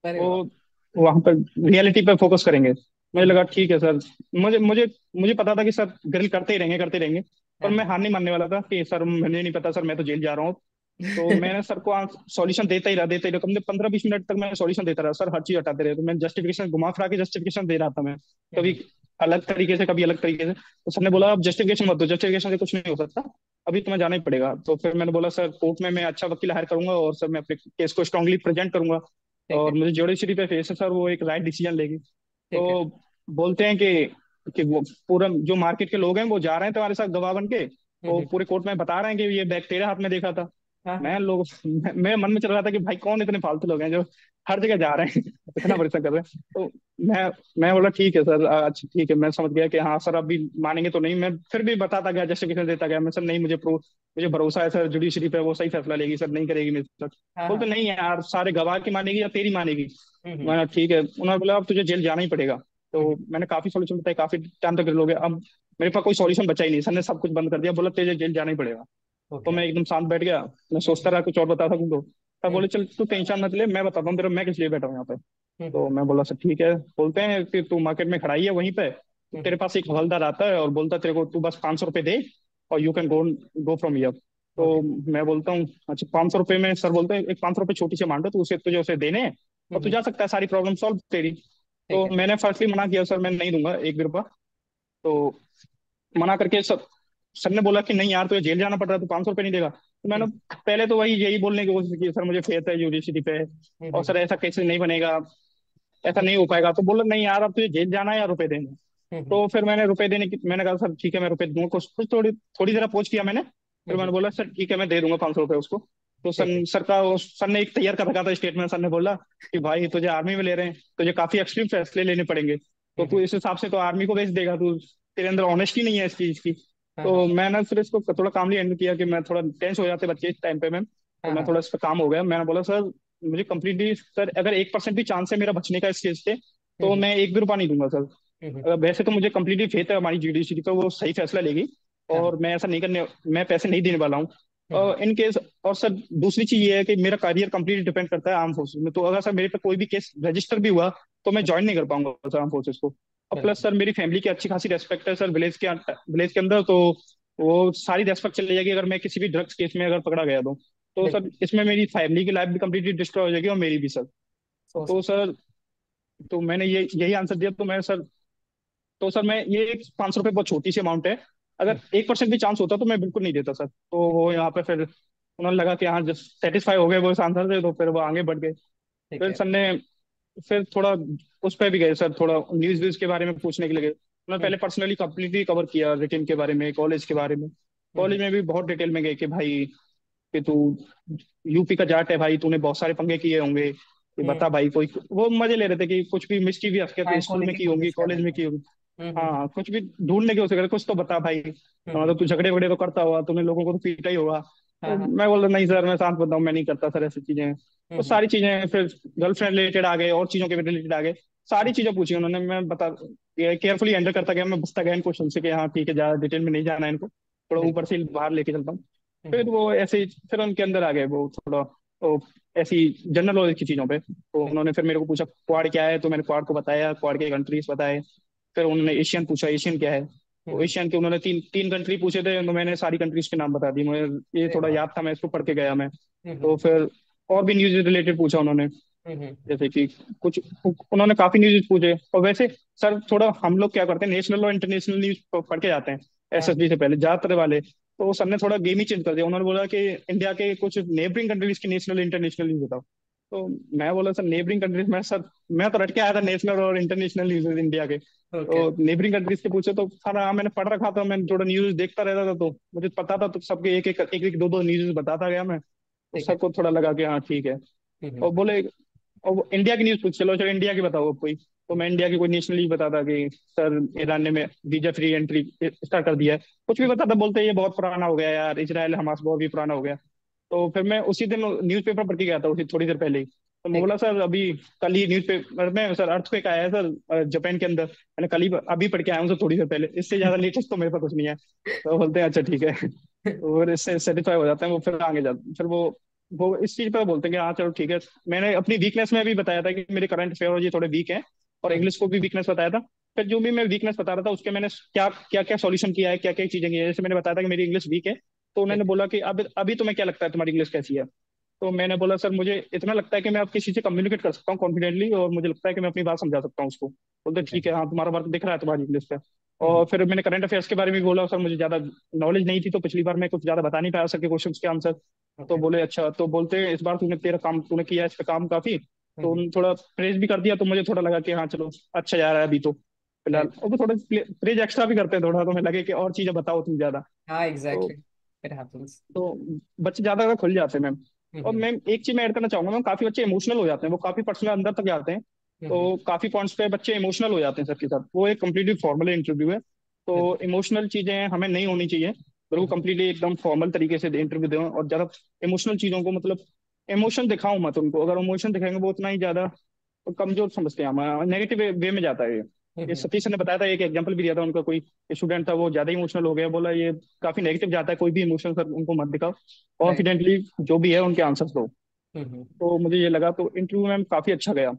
अरे वो वाह। वहां पर रियलिटी पे फोकस करेंगे। मुझे हम्म। लगा ठीक है सर। मुझे मुझे मुझे पता था कि सर ग्रिल करते ही रहेंगे करते ही रहेंगे। पर हाँ मैं हाँ। हार नहीं मानने वाला था कि सर मुझे नहीं पता सर, मैं तो जेल जा रहा हूँ। तो मैंने सर को सॉल्यूशन देता ही रहा कम से 15-20 मिनट तक मैं सॉल्यूशन देता रहा सर, हर चीज हटाते रहे। तो मैं जस्टिफिकेशन घुमा फिरा के जस्टिफिकेशन दे रहा था मैं, कभी हम्म। अलग तरीके से कभी अलग तरीके से। तो सर ने हम्म। बोला अब जस्टिफिकेशन मत दो, जस्टिफिकेशन से कुछ नहीं हो सकता, अभी तुम्हें जाना ही पड़ेगा। तो फिर मैंने बोला सर कोर्ट में मैं अच्छा वकील हायर करूंगा और सर मैं अपने केस को स्ट्रांगली प्रेजेंट करूंगा, ठीक है। और मुझे जुडिशरी पे फेस है सर, वो एक राइट डिसीजन लेगी। ठीक है। तो बोलते हैं कि वो पूरा जो मार्केट के लोग हैं वो जा रहे हैं तुम्हारे साथ गवाह बन के, वो हम्म। पूरे कोर्ट में बता रहे हैं कि ये बैग तेरे हाथ में देखा था। हाँ हाँ। मैं मन में चल रहा था कि भाई कौन इतने फालतू लोग हैं जो हर जगह जा रहे हैं इतना परेशान कर रहे हैं। तो मैं मैं बोला ठीक है सर, अच्छा ठीक है, मैं समझ गया कि हाँ सर अभी मानेंगे तो नहीं। मैं फिर भी बताता गया, जस्टिफिकेशन देता गया, मैं सर नहीं मुझे भरोसा है सर जुडिशरी पे, वो सही फैसला लेगी सर, नहीं करेगी मेरे साथ। हाँ बोलते हाँ। नहीं यार, सारे गवाह की मानेगी या तेरी मानेगी? हम्म। मैंने ठीक है, उन्होंने बोला अब तुझे जेल जाना ही पड़ेगा। तो हम्म। मैंने काफी सॉल्यूशन बताए, काफी टाइम तक लोगे, अब मेरे पास कोई सॉल्यूशन बचा ही नहीं, सर ने सब कुछ बंद कर दिया, बोला तुझे जेल जाना ही पड़ेगा। तो ओके। मैं एकदम शांत बैठ गया, मैं सोचता रहा कुछ और बता सकूं तो। तब हम्म। बोले चल तू टेंशन मत ले, मैं बताता हूँ तेरा मैं किस लिए बैठा हूँ यहाँ पे। तो हम्म। मैं बोला सर ठीक है। बोलते हैं कि तू मार्केट में खड़ा ही है वहीं पे, तो तेरे हम्म। पास एक हवलदार आता है और बोलता है तेरे को तू बस 500 रुपये दे और you can go go from here. तो ओके। मैं बोलता हूँ अच्छा 500 रुपये में, सर बोलते हैं एक 500 रुपये छोटी सी अमाउंट है, तो उसे तुझे उसे देने हैं और तू हम्म। जा सकता है, सारी प्रॉब्लम सॉल्व तेरी। ठीक तो है। मैंने फर्स्टली मना किया, सर मैं नहीं दूंगा 1 भी रुपया। तो मना करके सर ने बोला कि नहीं यार तुझे जेल जाना पड़ रहा है, तो 500 रुपये नहीं देगा। तो मैंने हम्म। पहले तो वही यही बोलने की कोशिश की, सर मुझे फेथ है यूनिवर्सिटी पे, और हम्म। सर ऐसा कैसे नहीं बनेगा, ऐसा नहीं हो पाएगा। तो बोला नहीं यार अब तुझे जेल जाना है या रुपए देने हैं? हम्म। तो फिर मैंने रुपए देने की, मैंने कहा सर ठीक है मैं रुपए दूंगा, कुछ कुछ थोड़ी थोड़ी देर अपोज किया मैंने। फिर मैंने हम्म। बोला सर ठीक है मैं दे दूंगा 500 रुपये उसको। तो ठीक है। सर ने एक तैयार कर रखा था स्टेटमेंट। सर ने बोला कि भाई तुझे आर्मी में ले रहे हैं, तुझे काफी एक्सट्रीम फैसले लेने पड़ेंगे, तो तू हम्म। इस हिसाब से तो आर्मी को भेज देगा, तू तेरे अंदर ऑनेस्टी नहीं है इस चीज की। हाँ हाँ। तो मैंने फिर इसको थोड़ा कामली हैंडल किया कि मैं थोड़ा टेंस हो जाते बच्चे इस टाइम पे मैम, तो हाँ मैं हाँ। थोड़ा इस पर काम हो गया। मैंने बोला सर मुझे कंप्लीटली सर अगर 1% भी चांस है मेरा बचने का इस केस से, तो हम्म। मैं 1 भी रुपया नहीं दूंगा सर। वैसे तो मुझे कंप्लीटली फेथ है हमारी जुडिशरी पे, वो सही फैसला लेगी, हाँ हाँ। और मैं ऐसा नहीं करने, मैं पैसे नहीं देने वाला हूँ हम्म। In case. और सर दूसरी चीज ये है कि मेरा करियर कंप्लीटली डिपेंड करता है आर्म फोर्सेस में, तो अगर सर मेरे पे कोई भी केस रजिस्टर भी हुआ तो मैं ज्वाइन नहीं कर पाऊंगा सर आर्म फोर्सेस को। और प्लस बिल्कुल। सर मेरी फैमिली की अच्छी खासी रेस्पेक्ट है सर विलेज के अंदर, तो वो सारी रेस्पेक्ट चली जाएगी अगर मैं किसी भी ड्रग्स केस में अगर पकड़ा गया तो सर बिल्कुल। इसमें मेरी फैमिली की लाइफ भी कंप्लीटली डिस्ट्रॉय हो जाएगी और मेरी भी सर। सो तो सर तो मैंने ये यही आंसर दिया। तो मैं सर तो सर मैं ये 500 रुपये बहुत छोटी सी अमाउंट है, अगर 1% भी चांस होता तो मैं बिल्कुल नहीं देता सर। तो वो यहाँ पे फिर उन्होंने लगा कि हाँ जब सेटिस्फाई हो गए वो इस आंसर से, तो फिर वो आगे बढ़ गए। ठीक फिर है। सर ने फिर थोड़ा उस पर भी गए सर, थोड़ा न्यूज़ व्यूज के बारे में पूछने के लिए गए। उन्होंने हम्म पहले पर्सनली कंप्लीटली कवर किया रिटेन के बारे में, कॉलेज के बारे में। हम्म कॉलेज में भी बहुत डिटेल में गए कि भाई कि तू यूपी का जाट है भाई, तूने बहुत सारे पंगे किए होंगे, कि हम्म। बता भाई कोई, वो मजे ले रहे थे कि कुछ भी मिस्टीवियस क्या तो रैंक स्कूल होने में की की होंगी, कोशिश कर कॉलेज रहे में थे। की होगी। हम्म हाँ कुछ भी ढूंढने की हो सके, कुछ तो बता भाई, हम्म। मतलब तू झगड़े वगड़े तो करता होगा, तूने लोगों को तो पीटा ही होगा। हाँ तो हाँ। मैं बोल रहा नहीं सर, मैं शांत बताऊँ, मैं नहीं करता सर ऐसी चीजें। तो हम्म। सारी चीजें फिर गर्लफ्रेंड रिलेटेड आ गए और चीजों के रिलेटेड आ गए, सारी चीजें पूछी उन्होंने। मैं बता केयरफुली हैंडल करता गया, मैं बसता गया इन क्वेश्चन से कि हाँ ठीक है, ज्यादा डिटेल में नहीं जाना है इनको, थोड़ा ऊपर बिल्कुल। से बाहर लेके चलता हूँ। हम्म फिर वो ऐसे ही फिर उनके अंदर आ गए वो थोड़ा वो ऐसी जनरल नॉलेज की चीजों पे। तो हम्म उन्होंने फिर मेरे को पूछा क्वाड क्या है, तो मैंने क्वाड को बताया, क्वाड के कंट्रीज बताए। फिर उन्होंने एशियन पूछा, एशियन क्या है, तो हम्म। एशियन के उन्होंने तीन तीन कंट्री पूछे थे, तो मैंने सारी कंट्रीज के नाम बता दिए, मुझे ये अरे थोड़ा वाह। याद था, मैं इसको पढ़ के गया मैं। हम्म तो फिर और भी न्यूज रिलेटेड पूछा उन्होंने, हम्म। जैसे कि कुछ उन्होंने काफी न्यूज पूछे। और वैसे सर थोड़ा हम लोग क्या करते हैं, नेशनल और इंटरनेशनल न्यूज पढ़ के जाते हैं हाँ। एसएसबी से पहले, ज्यादातर वाले। तो सर ने थोड़ा गेम ही चेंज कर दिया, उन्होंने बोला कि इंडिया के कुछ नेबरिंग कंट्रीज की नेशनल इंटरनेशनल न्यूज बताओ। तो मैं बोला सर नेबरिंग कंट्रीज, मैं सर मैं तो रट के आया था नेशनल और इंटरनेशनल न्यूज इंडिया के। ओके। तो नेबरिंग कंट्रीज के पूछे तो सर हाँ मैंने पढ़ रखा था, मैं थोड़ा न्यूज देखता रहता था, तो मुझे पता था, तो सबके एक एक दो दो न्यूज बताता गया मैं। तो ठीक है। सबको थोड़ा लगा कि हाँ ठीक है। हम्म। और बोले, और वो इंडिया की न्यूज पूछ, चलो चलो इंडिया की बताओ अब कोई। तो मैं इंडिया की कोई नेशनल न्यूज बताता कि सर ईरान ने में वीजा फ्री एंट्री स्टार्ट कर दिया है, कुछ भी बताता, बोलते ये बहुत पुराना हो गया यार, इसराइल हमास बहुत भी पुराना हो गया। तो फिर मैं उसी दिन न्यूज़पेपर पढ़ के गया था, उसी थोड़ी देर पहले ही। तो मैं ठीक बोला है। सर अभी कल ही न्यूज़पेपर में सर अर्थक्वेक आया है सर जापान के अंदर, मैंने कल ही अभी पढ़ के आया हूँ सर थोड़ी देर पहले, इससे ज्यादा लेटेस्ट तो मेरे पास कुछ नहीं है। तो बोलते हैं अच्छा ठीक है। तो फिर इससे सेटिस्फाई हो जाते हैं, वो फिर आगे जाते, फिर वो इस चीज पर बोलते हैं कि हाँ चलो ठीक है। मैंने अपनी वीकनेस में भी बताया था कि मेरे करंट अफेयर और ये थोड़े वीक है, और हम्म। इंग्लिश को भी वीकनेस बताया था। फिर जो भी मैं वीकनेस बता रहा था उसके मैंने क्या क्या क्या सॉल्यूशन किया है, क्या क्या चीजें की है, जैसे मैंने बताया था कि मेरी इंग्लिश वीक है। तो उन्होंने ठीक है। बोला कि अब अभी तुम्हें क्या लगता है तुम्हारी इंग्लिश कैसी है। तो मैंने बोला सर मुझे इतना लगता है कि मैं अब किसी से कम्युनिकेट कर सकता हूँ कॉन्फिडेंटली, और मुझे लगता है कि मैं अपनी बात समझा सकता हूँ उसको। बोलते ठीक है। ठीक है, हाँ तुम्हारा वर्क दिख रहा है तुम्हारी इंग्लिश पे। हम्म। और फिर मैंने करंट अफेयर्स के बारे में भी बोला, सर मुझे ज्यादा नॉलेज नहीं थी, तो पिछली बार मैं कुछ ज्यादा बता नहीं पाया सर के क्वेश्चन के आंसर। तो ओके। बोले अच्छा, तो बोलते हैं इस बार तूने तेरा काम तूने किया है इस पे काम काफी। तो हम्म। उन्होंने थोड़ा प्रेज भी कर दिया, तो मुझे थोड़ा लगा कि हाँ चलो अच्छा जा रहा है अभी तो अरे फिलहाल। और वो थोड़ा प्रेज एक्स्ट्रा भी करते हैं थोड़ा, तो हमें लगे कि और चीजें बताओ तुम ज्यादा। हाँ तो एग्जैक्टली, इट हैपेंस। तो बच्चे ज्यादा ज्यादा खुल जाते हैं मैम। और हम्म मैम एक चीज मैं ऐड करना चाहूंगा मैम, काफी बच्चे इमोशनल हो जाते हैं, वो काफी पर्सनल अंदर तक जाते हैं। हम्म। तो काफी पॉइंट्स पे बच्चे इमोशनल हो जाते हैं सबके साथ, वो एक कम्प्लीटली फॉर्मल इंटरव्यू है। तो बिल्कुल। इमोशनल चीजें हमें नहीं होनी चाहिए, बिल्कुल हम्म। कम्प्लीटली एकदम फॉर्मल तरीके से इंटरव्यू दें, और ज्यादा इमोशनल चीजों को मतलब इमोशन दिखाऊं मत उनको, अगर इमोशन दिखाएंगे वो उतना ही ज्यादा कमजोर समझते हैं, हम नेगेटिव वे में जाता है ये हम्म। सतीश सर ने बताया था, एक एग्जांपल भी दिया था, उनका कोई स्टूडेंट था वो ज्यादा इमोशनल हो गया, बोला ये काफी नेगेटिव जाता है, कोई भी इमोशन सर उनको मत दिखाओ, राइट। कॉन्फिडेंटली जो भी है उनके आंसर्स दो। हम्म। तो मुझे ये लगा, तो इंटरव्यू में काफी अच्छा गया।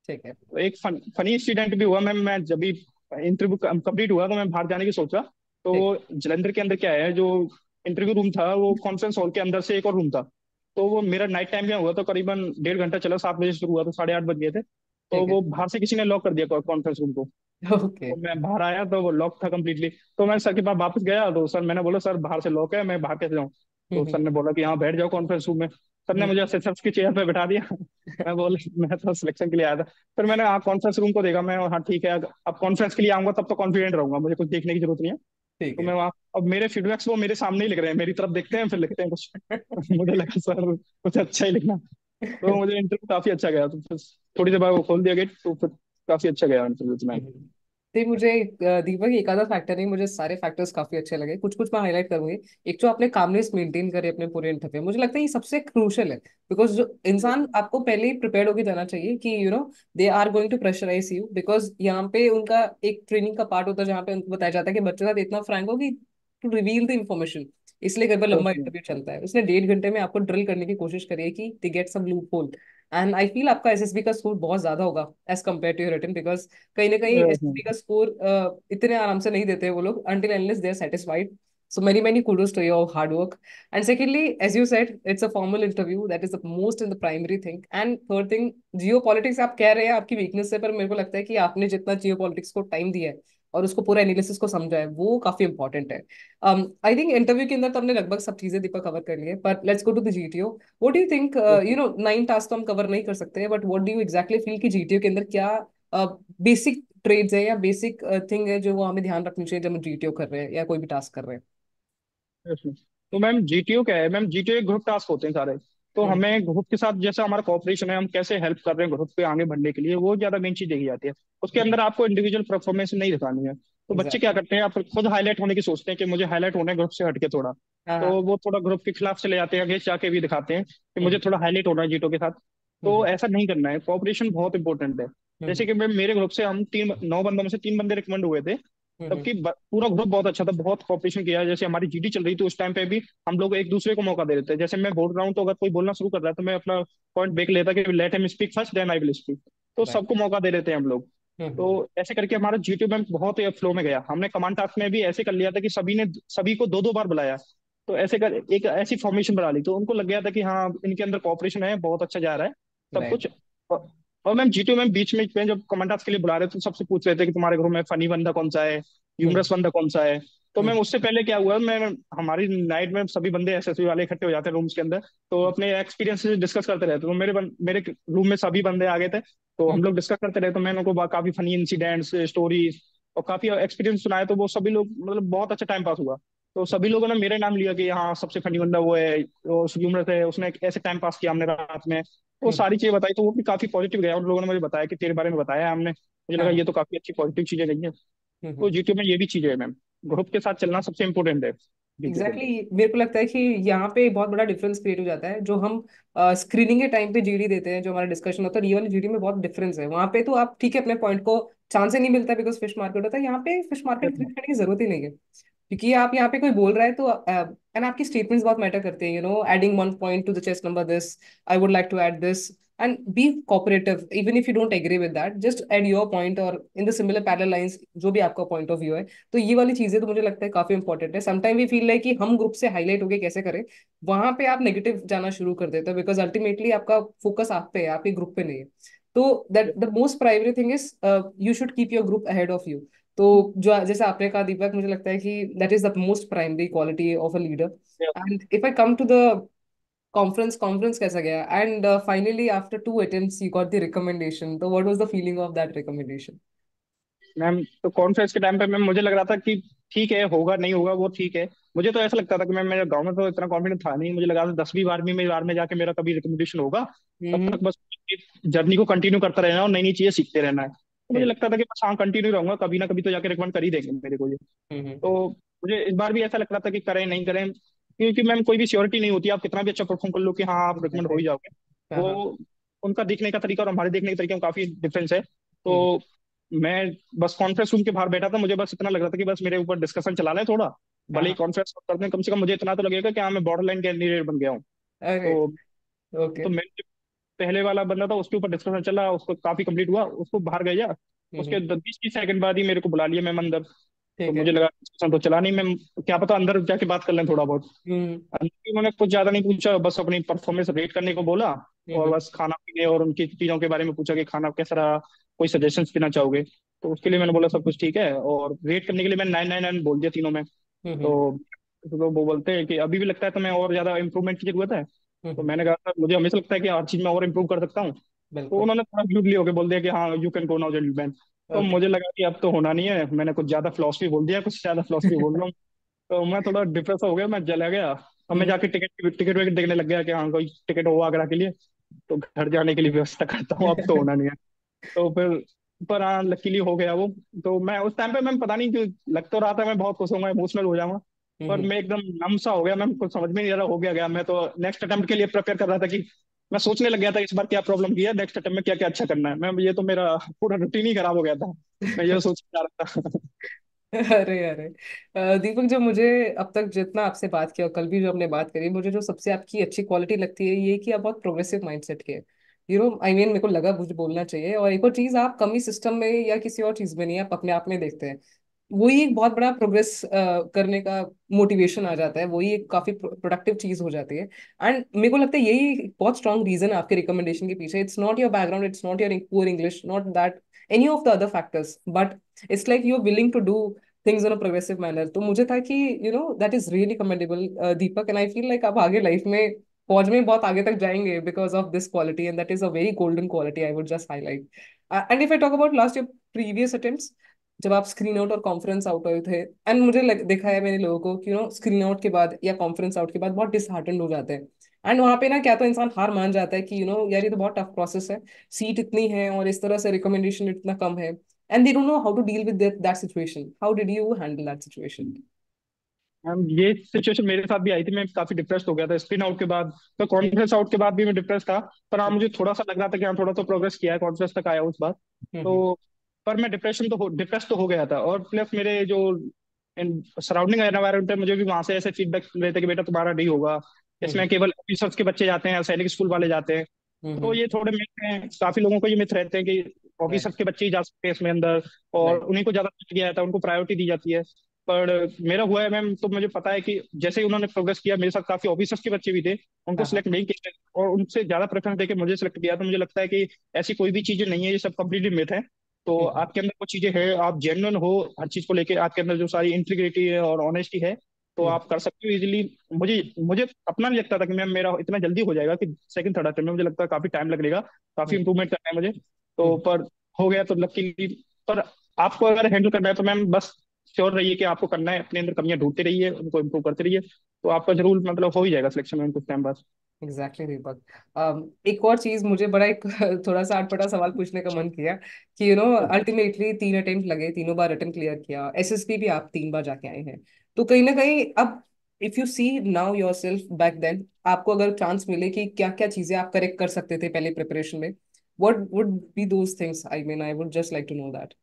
ठीक है। तो एक फनी इंसिडेंट भी हुआ मैम, मैं जब भी इंटरव्यू कंप्लीट हुआ तो मैं बाहर जाने की सोचा। तो ठीक। जलंधर के अंदर क्या है, जो इंटरव्यू रूम था वो कॉन्फ्रेंस हॉल के अंदर से एक और रूम था। तो वो मेरा नाइट टाइम में हुआ, तो करीबन 1.5 घंटा चला, 7 बजे शुरू हुआ तो 8:30 बज गए थे। तो ठीक है। वो बाहर से किसी ने लॉक कर दिया कॉन्फ्रेंस रूम को। ओके। तो मैं बाहर आया तो वो लॉक था कम्प्लीटली। तो मैं सर के पास वापस गया, तो सर मैंने बोला सर बाहर से लॉक है, मैं बाहर कैसे जाऊँ। तो सर हम्म ने बोला कि हाँ बैठ जाओ कॉन्फ्रेंस रूम में। सर ने हम्म। मुझे असिस्टेंट की चेयर पे बैठा दिया। मैं बोला मैं तो सिलेक्शन के लिए आया था। फिर मैंने हाँ कॉन्फ्रेंस रूम को देखा मैं, हाँ ठीक है, अब कॉन्फ्रेंस के लिए आऊंगा तब तो कॉन्फिडेंट रहूंगा, मुझे कुछ देखने की जरूरत नहीं है। ठीक तो है। मैं वहाँ, अब मेरे फीडबैक्स वो मेरे सामने ही लिख रहे हैं, मेरी तरफ देखते हैं फिर लिखते हैं कुछ। मुझे लगा सर कुछ अच्छा ही लिखना। तो मुझे इंटरव्यू काफी अच्छा गया, तो फिर थोड़ी देर बाद वो खोल दिया गेट, तो फिर काफी अच्छा गया इंटरव्यू में। हम्म। तो मुझे दीपक एक आधा फैक्टर नहीं, मुझे सारे फैक्टर्स काफी अच्छे लगे, कुछ कुछ मैं हाईलाइट करूंगी। एक जो आपने कामनेस मेंटेन करे अपने पूरे इंटरव्यू, मुझे लगता है ये सबसे क्रूशियल है। बिकॉज जो इंसान आपको पहले ही प्रिपेयर होकर जाना चाहिए कि they are going to pressurize you, because यहाँ पे उनका एक ट्रेनिंग का पार्ट होता है जहाँ पे उनको बताया जाता है कि बच्चों के साथ इतना फ्रैंक हो कि टू रिवील द इन्फॉर्मेशन। इसलिए कई बार लंबा इंटरव्यू चलता है, उसने 1.5 घंटे में आपको ड्रिल करने की कोशिश करी है कि they get some loophole. And I feel आपका एसएसबी का स्कोर बहुत ज्यादा होगा as compare to your written, because कहीं ना कहीं एसएसबी का स्कोर इतने आराम से नहीं देते वो लोग until unless they are satisfied. So many many kudos to your hard work. And secondly, as you said, it's a formal interview, that is the most and the primary thing. And third thing, geopolitics आप कह रहे हैं आपकी weakness है, पर मेरे को लगता है कि आपने जितना जियोपॉलिटिक्स को टाइम दिया है और उसको पूरा एनालिसिस को समझा है, वो काफी इंपॉर्टेंट है। आई थिंक इंटरव्यू के अंदर तो हमने लगभग सब चीजें दीपक कवर कर ली है, पर let's go to the GTO. What do you think, you know 9 task तो हम कवर नहीं कर सकते, but what do you exactly feel कि जीटीओ के अंदर क्या बेसिक ट्रेड्स है या बेसिक थिंग है जो वो हमें ध्यान रखनी चाहिए जब हम जीटीओ कर रहे हैं या कोई भी टास्क कर रहे तो मैम जीटीओ क्या है? मैम जीटीओ ग्रुप टास्क होते हैं सारे। तो हैं? हमें ग्रुप के साथ जैसा हमारा कॉपरेशन है, हम कैसे हेल्प कर रहे हैं ग्रुप पे आगे बढ़ने के लिए, वो ज्यादा मेन चीज देखी जाती है। उसके अंदर आपको इंडिविजुअल परफॉर्मेंस नहीं दिखानी है। तो बच्चे क्या एग्जैक्टली। करते हैं, आप खुद हाईलाइट होने की सोचते हैं कि मुझे हाईलाइट होना है ग्रुप से हटके थोड़ा। हाँ तो हाँ। वो थोड़ा ग्रुप के खिलाफ चले जाते हैं, अगेंस्ट जाके भी दिखाते हैं कि मुझे हम्म थोड़ा हाईलाइट होना है जीटो के साथ। तो हम्म ऐसा नहीं करना है, कॉपरेशन बहुत इंपॉर्टेंट है। जैसे हम्म कि मैं मेरे ग्रुप से हम 9 बंदों में से 3 बंदे रिकमेंड हुए थे। हम्म तबकि पूरा ग्रुप बहुत अच्छा था, बहुत कॉपरेशन किया। जैसे हमारी जीडी चल रही थी उस टाइम पे भी हम लोग एक दूसरे को मौका दे देते हैं। जैसे मैं बोल रहा हूँ तो अगर कोई बोलना शुरू कर रहा है तो मैं अपना पॉइंट ब्रेक लेता कि let him speak first then I will speak. तो राइट। सबको मौका दे देते हैं हम लोग। तो हम्म। ऐसे करके हमारा जीटीयू में बहुत ही फ्लो में गया। हमने कमांड टास्क में भी ऐसे कर लिया था कि सभी को दो दो बार बुलाया। तो ऐसे कर एक ऐसी फॉर्मेशन बना ली, तो उनको लग गया था कि हाँ इनके अंदर कॉपरेशन है, बहुत अच्छा जा रहा है सब राइट। कुछ। और मैम जीटीयू में बीच में जब कमांड टास्क के लिए बुला रहे थे तो सबसे पूछ रहे थे कि तुम्हारे ग्रुप में फनी बंदा कौन सा है, हम्म ह्यूमरस बंदा कौन सा है। तो मैम हम्म उससे पहले क्या हुआ, मैं हमारी नाइट में सभी बंदे एसएसबी वाले इकट्ठे हो जाते हैं रूम्स के अंदर। तो अपने एक्सपीरियंस डिस्कस करते रहते। तो मेरे रूम में सभी बंदे आ गए थे। तो हम हम्म लोग डिस्कस करते रहे, तो मैंने उनको काफी फनी इंसिडेंट्स स्टोरीज और काफी एक्सपीरियंस सुनाया। तो वो सभी लोग मतलब बहुत अच्छा टाइम पास हुआ। तो सभी लोगों ने मेरे नाम लिया कि हाँ सबसे फनी बंदा वो है, वो ह्यूमरस है, उसने ऐसे टाइम पास किया हमने रात में। वो हम्म सारी चीजें बताई, तो वो भी काफी पॉजिटिव गया। उन लोगों ने मुझे बताया कि तेरे बारे में बताया हमने, मुझे लगा ये हाँ। तो काफी अच्छी पॉजिटिव चीजें नहीं है। तो हम्म। जीटीओ में ये भी चीजें है मैम, ग्रुप के साथ चलना सबसे इंपॉर्टेंट है जीटीओ के एग्जैक्टली अंदर। exactly, मेरे को लगता है कि यहाँ पे बहुत बड़ा डिफरेंस क्रिएट हो जाता है जो हम स्क्रीनिंग के टाइम पे जीडी देते हैं, जो हमारा डिस्कशन होता है, रियल जीडी में बहुत डिफरेंस है। वहाँ पे तो आप ठीक है अपने पॉइंट को चांस ही नहीं मिलता बिकॉज फिश मार्केट होता है। यहाँ पे फिश मार्केट क्रिएट करने की जरूरत ही नहीं है, क्योंकि आप यहाँ पे कोई बोल रहा है तो एंड आपकी स्टेटमेंट्स बहुत मैटर करते हैं, you know adding 1 point to the chest number this, I would like to add this, and be cooperative even if you don't agree with that, just add your point or in the similar parallel lines जो भी आपका point of view है। तो ये वाली चीजें तो मुझे लगता है काफी इंपॉर्टेंट है। समटाइम वी फील लाइक कि हम ग्रुप से हाईलाइट होके कैसे करें, वहां पे आप नेगेटिव जाना शुरू कर देते हो बिकॉज अल्टीमेटली आपका फोकस आप पे है, आपके ग्रुप पे नहीं है। तो that the most primary thing is you should keep your group ahead of you. तो जो जैसे आपने कहा दीपक, मुझे लगता है कि that is the most primary quality of a leader. And if I come to the conference कैसा गया, and finally after 2 attempts you got the recommendation, तो what was the feeling of that recommendation? Ma'am तो conference के time पे ma'am मुझे लग रहा था कि ठीक है, होगा नहीं होगा वो ठीक है। मुझे तो ऐसा लगता था कि मैम मेरे गांव में तो इतना कॉन्फिडेंस था नहीं। मुझे लगा था 10वीं 12वीं में बार में जाके मेरा कभी रिकमेंडेशन होगा। तब हम्म। तक बस जर्नी को कंटिन्यू करता रहना और नई नई चीजें सीखते रहना है। तो मुझे लगता था कि बस हाँ कंटिन्यू रहूंगा, कभी ना कभी तो जाके रिकमेंड कर ही देंगे मेरे को ये। हम्म। तो मुझे इस बार भी ऐसा लग रहा था कि करें नहीं करें, क्योंकि मैम कोई भी श्योरिटी नहीं होती। आप कितना भी अच्छा परफॉर्म कर लो कि हाँ आप रिकमेंड हो एग्जैक्टली। ही जाओगे। हाँ हाँ। वो उनका देखने का तरीका और हमारे देखने के तरीके में काफी डिफरेंस है। हम्म। तो मैं बस कॉन्फ्रेंस रूम के बाहर बैठा था, मुझे बस इतना लग रहा था कि बस मेरे ऊपर डिस्कशन चला रहे थोड़ा। हाँ भले ही हाँ। कॉन्फ्रेंस करते हैं, कम से कम मुझे इतना तो लगेगा कि हाँ मैं बॉर्डर लाइन कैंडिडेट बन गया हूँ। अरे। तो ओके। तो मैं पहले वाला बंदा था उसके ऊपर डिस्कशन चला, उसको काफी कंप्लीट हुआ, उसको बाहर गया। उसके हम्म। 20 30 सेकंड बाद ही मेरे को बुला लिया मैम अंदर। तो ठीक है। मुझे लगा डिस्कशन तो चला नहीं मैम, क्या पता अंदर जाके बात कर लें थोड़ा बहुत। हम्म उन्होंने कुछ ज्यादा नहीं पूछा, बस अपनी परफॉर्मेंस रेट करने को बोला। और हम्म बस खाना पीने और उनकी चीजों के बारे में पूछा कि खाना कैसा रहा, कोई सजेशंस देना चाहोगे। तो उसके लिए मैंने बोला सब कुछ ठीक है, और रेट करने के लिए मैंने 9 9 9 बोल दिया तीनों में। हम्म तो वो बोलते हैं कि अभी भी लगता है तुम्हें और ज्यादा इंप्रूवमेंट की जरूरत है। तो हम्म। मैंने कहा था मुझे हमेशा लगता है कि हर चीज में और इम्प्रूव कर सकता हूँ। तो बिल्कुल। उन्होंने थोड़ा ब्लूडली होकर बोल दिया कि हाँ you can go now gentleman. तो ओके। मुझे लगा कि अब तो होना नहीं है, मैंने कुछ ज्यादा फिलोसफी बोल दिया, कुछ ज्यादा फिलोसफी बोल रहा हूँ। तो मैं थोड़ा डिप्रेस हो गया, मैं चला गया। अब मैं हम्म। जाके टिकट टिकट विकट देखने लग गया कि हाँ कोई टिकट हो आगरा के लिए। तो घर जाने के लिए व्यवस्था करता हूँ, अब तो होना नहीं है। तो फिर पर हाँ लकीली हो गया वो। तो मैं उस टाइम पे मैं पता नहीं क्यों लग तो रहा था मैं बहुत खुश होऊंगा, इमोशनल हो जाऊंगा। पर हम्म। मैं एकदम नम सा हो गया, मैं कुछ समझ में नहीं आ रहा हो गया मैं तो नेक्स्ट अटेम्प्ट के लिए प्रिपेयर कर रहा था कि मैं सोचने लग गया था इस बार क्या प्रॉब्लम की है, नेक्स्ट अटेम्प्ट में क्या क्या अच्छा करना है। मैं ये तो मेरा पूरा रूटीन ही खराब हो गया था। मैं ये सोच के जा रहा था। अरे अरे। दीपक, जो मुझे अब तक जितना आपसे बात किया और कल भी जो हमने बात करी, मुझे जो सबसे आपकी अच्छी क्वालिटी लगती है ये कि आप बहुत प्रोग्रेसिव माइंडसेट के, यू नो आई मीन मेरे को लगा मुझे बोलना चाहिए। और एक और चीज, आप कमी सिस्टम में या किसी और चीज में नहीं, आप अपने आप में देखते हैं। वही एक बहुत बड़ा प्रोग्रेस करने का मोटिवेशन आ जाता है, वही एक काफी प्रोडक्टिव चीज हो जाती है। एंड मेरे को लगता है यही एक बहुत स्ट्रॉन्ग रीजन है आपके रिकमेंडेशन के पीछे। It's not your background, it's not your poor English, not that any of the other factors, but it's like you are willing to do things in a progressive manner. तो मुझे था कि that is really commendable Deepak, and I feel like आप आगे life में फौज में बहुत आगे तक जाएंगे because of this quality, and that is a very golden quality I would just highlight. And if I talk about last your previous attempts, जब आप स्क्रीन आउट और कॉन्फ्रेंस आउट हुए थे, एंड मुझे देखा है मैंने लोगों को कि स्क्रीन आउट के बाद या कॉन्फ्रेंस आउट के बाद बहुत डिसहार्टेंड हो जाते हैं। एंड वहां पे ना क्या तो इंसान हार मान जाता है कि यार ये तो बहुत टफ प्रोसेस है, सीट इतनी है और इस तरह से रिकमेंडेशन इतना कम है, and they don't know how to deal with that situation. How did you handle that situation? Ma'am ये सिचुएशन मेरे साथ भी आई थी, मैं काफी डिप्रेस्ड हो गया था स्क्रीन आउट के बाद। तो कॉन्फ्रेंस आउट के बाद भी मैं डिप्रेस था। पर हाँ, मुझे थोड़ा सा लग रहा था कि हाँ थोड़ा तो प्रोग्रेस किया है, कॉन्फ्रेंस तक आया उस बार। हम्म। तो पर मैं डिप्रेस तो हो गया था। और प्लस मेरे जो सराउंडिंग एनवायरमेंट है, मुझे भी वहां से ऐसे फीडबैक मिल रहे थे कि बेटा तुम्हारा नहीं होगा, हम्म। इसमें केवल ऑफिसर्स के बच्चे जाते हैं, सैनिक स्कूल वाले जाते हैं। तो हम्म। ये थोड़े मिथ हैं, काफी लोगों को ये मिथ रहते हैं कि राइट। ऑफिसर्स के बच्चे ही जा सकते हैं इसमें अंदर, और राइट। उन्हीं को ज्यादा किया जाता है, उनको प्रायोरिटी दी जाती है। पर मेरा हुआ है मैम, तो मुझे पता है कि जैसे ही उन्होंने प्रोग्रेस किया, मेरे साथ काफी ऑफिसर्स के बच्चे भी थे, उनको हाँ हाँ। सिलेक्ट नहीं किया और उनसे ज्यादा प्रेफरेंस देके मुझे सिलेक्ट किया। तो मुझे लगता है कि ऐसी कोई भी चीजें नहीं है, ये सब कंप्लीटली मिथ है। तो हम्म। आपके अंदर वो चीजें हैं, आप जेन्युइन हो हर चीज को लेके, आपके अंदर जो सारी इंटीग्रिटी है और ऑनेस्टी है, तो हम्म। आप कर सकते हो इजीली। मुझे मुझे अपना नहीं लगता था कि मैम मेरा इतना जल्दी हो जाएगा, कि सेकंड थर्ड अटेम्प्ट में, मुझे लगता है काफी टाइम लगेगा, काफी हम्म। इंप्रूवमेंट करना है मुझे। तो हम्म। पर हो गया तो लकीली। पर आपको अगर हैंडल करना है तो मैम बस श्योर रहिए कि आपको करना है, अपने अंदर कमियां ढूंढते रहिए, उनको इम्प्रूव करते रहिए, तो आपका जरूर मतलब हो ही जाएगा सिलेक्शन में कुछ टाइम बाद। एग्जैक्टली दीपक। एक और चीज मुझे बड़ा एक थोड़ा सा अटपटा सवाल पूछने का मन किया कि अल्टीमेटली 3 अटेम्प्ट लगे, तीनों बार अटेम्प्ट क्लियर किया, एसएसबी भी आप 3 बार जाके आए हैं। तो कहीं ना कहीं अब if you see now yourself back then, आपको अगर चांस मिले कि क्या क्या चीजें आप करेक्ट कर सकते थे पहले प्रिपरेशन में, what would be those things? I mean I would just like to know that.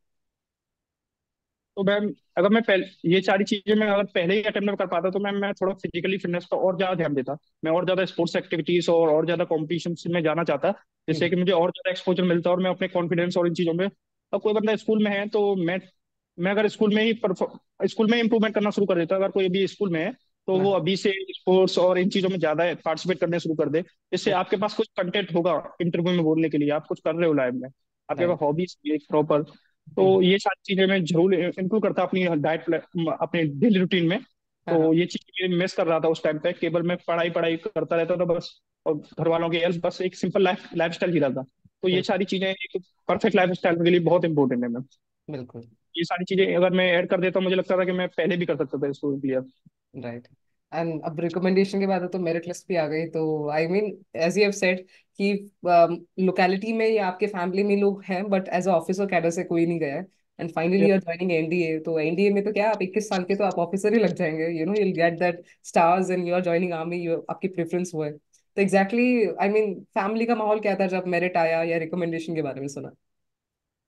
तो मैम अगर मैं पहले ये सारी चीजें मैं अगर पहले ही अटेम्प्ट में कर पाता, तो मैम मैं थोड़ा फिजिकली फिटनेस पर और ज्यादा ध्यान देता। मैं और ज्यादा स्पोर्ट्स एक्टिविटीज और ज्यादा कॉम्पिटिशन में जाना चाहता, जिससे कि मुझे और ज्यादा एक्सपोजर मिलता और मैं अपने कॉन्फिडेंस और इन चीजों में। अब कोई बंदा स्कूल में है तो मैं अगर स्कूल में इंप्रूवमेंट करना शुरू कर देता, अगर कोई अभी स्कूल में है तो वो अभी से स्पोर्ट्स और इन चीजों में ज्यादा पार्टिसिपेट करने शुरू कर दे। इससे आपके पास कुछ कंटेंट होगा इंटरव्यू में बोलने के लिए, आप कुछ कर रहे हो लाइफ में, आपके पास राइट। Hobbies proper. तो ये सारी चीजें मैं जरूर इंक्लूड करता अपनी डाइट, अपने डेली रूटीन में। हाँ तो हाँ। ये चीज मिस कर रहा था उस टाइम पे, केवल मैं पढ़ाई पढ़ाई करता रहता था बस, और घर वालों की हेल्प, बस एक सिंपल लाइफ स्टाइल जी रहा था। तो ये बिल्कुल। सारी चीजें एक परफेक्ट लाइफ स्टाइल के लिए बहुत इंपॉर्टेंट है मैम। बिल्कुल। ये सारी चीजें अगर मैं ऐड कर देता, मुझे लगता था कि मैं पहले भी कर सकता था इसको क्लियर। राइट। एंड अब रिकमेंडेशन के बाद तो मेरिट लिस्ट भी आ गई, तो I mean as you have said कि लोकेलिटी में या आपके फैमिली में लोग हैं, but as a officer cadre से कोई नहीं गया है, and finally you are joining NDA. तो एनडीए में तो क्या आप 21 साल के तो आप ऑफिसर ही लग जाएंगे, you'll get that stars and you are joining army, आपकी प्रेफरेंस वो है। तो एग्जैक्टली आई मीन फैमिली का माहौल क्या था जब मेरिट आया या रिकमेंडेशन के बारे में सुना?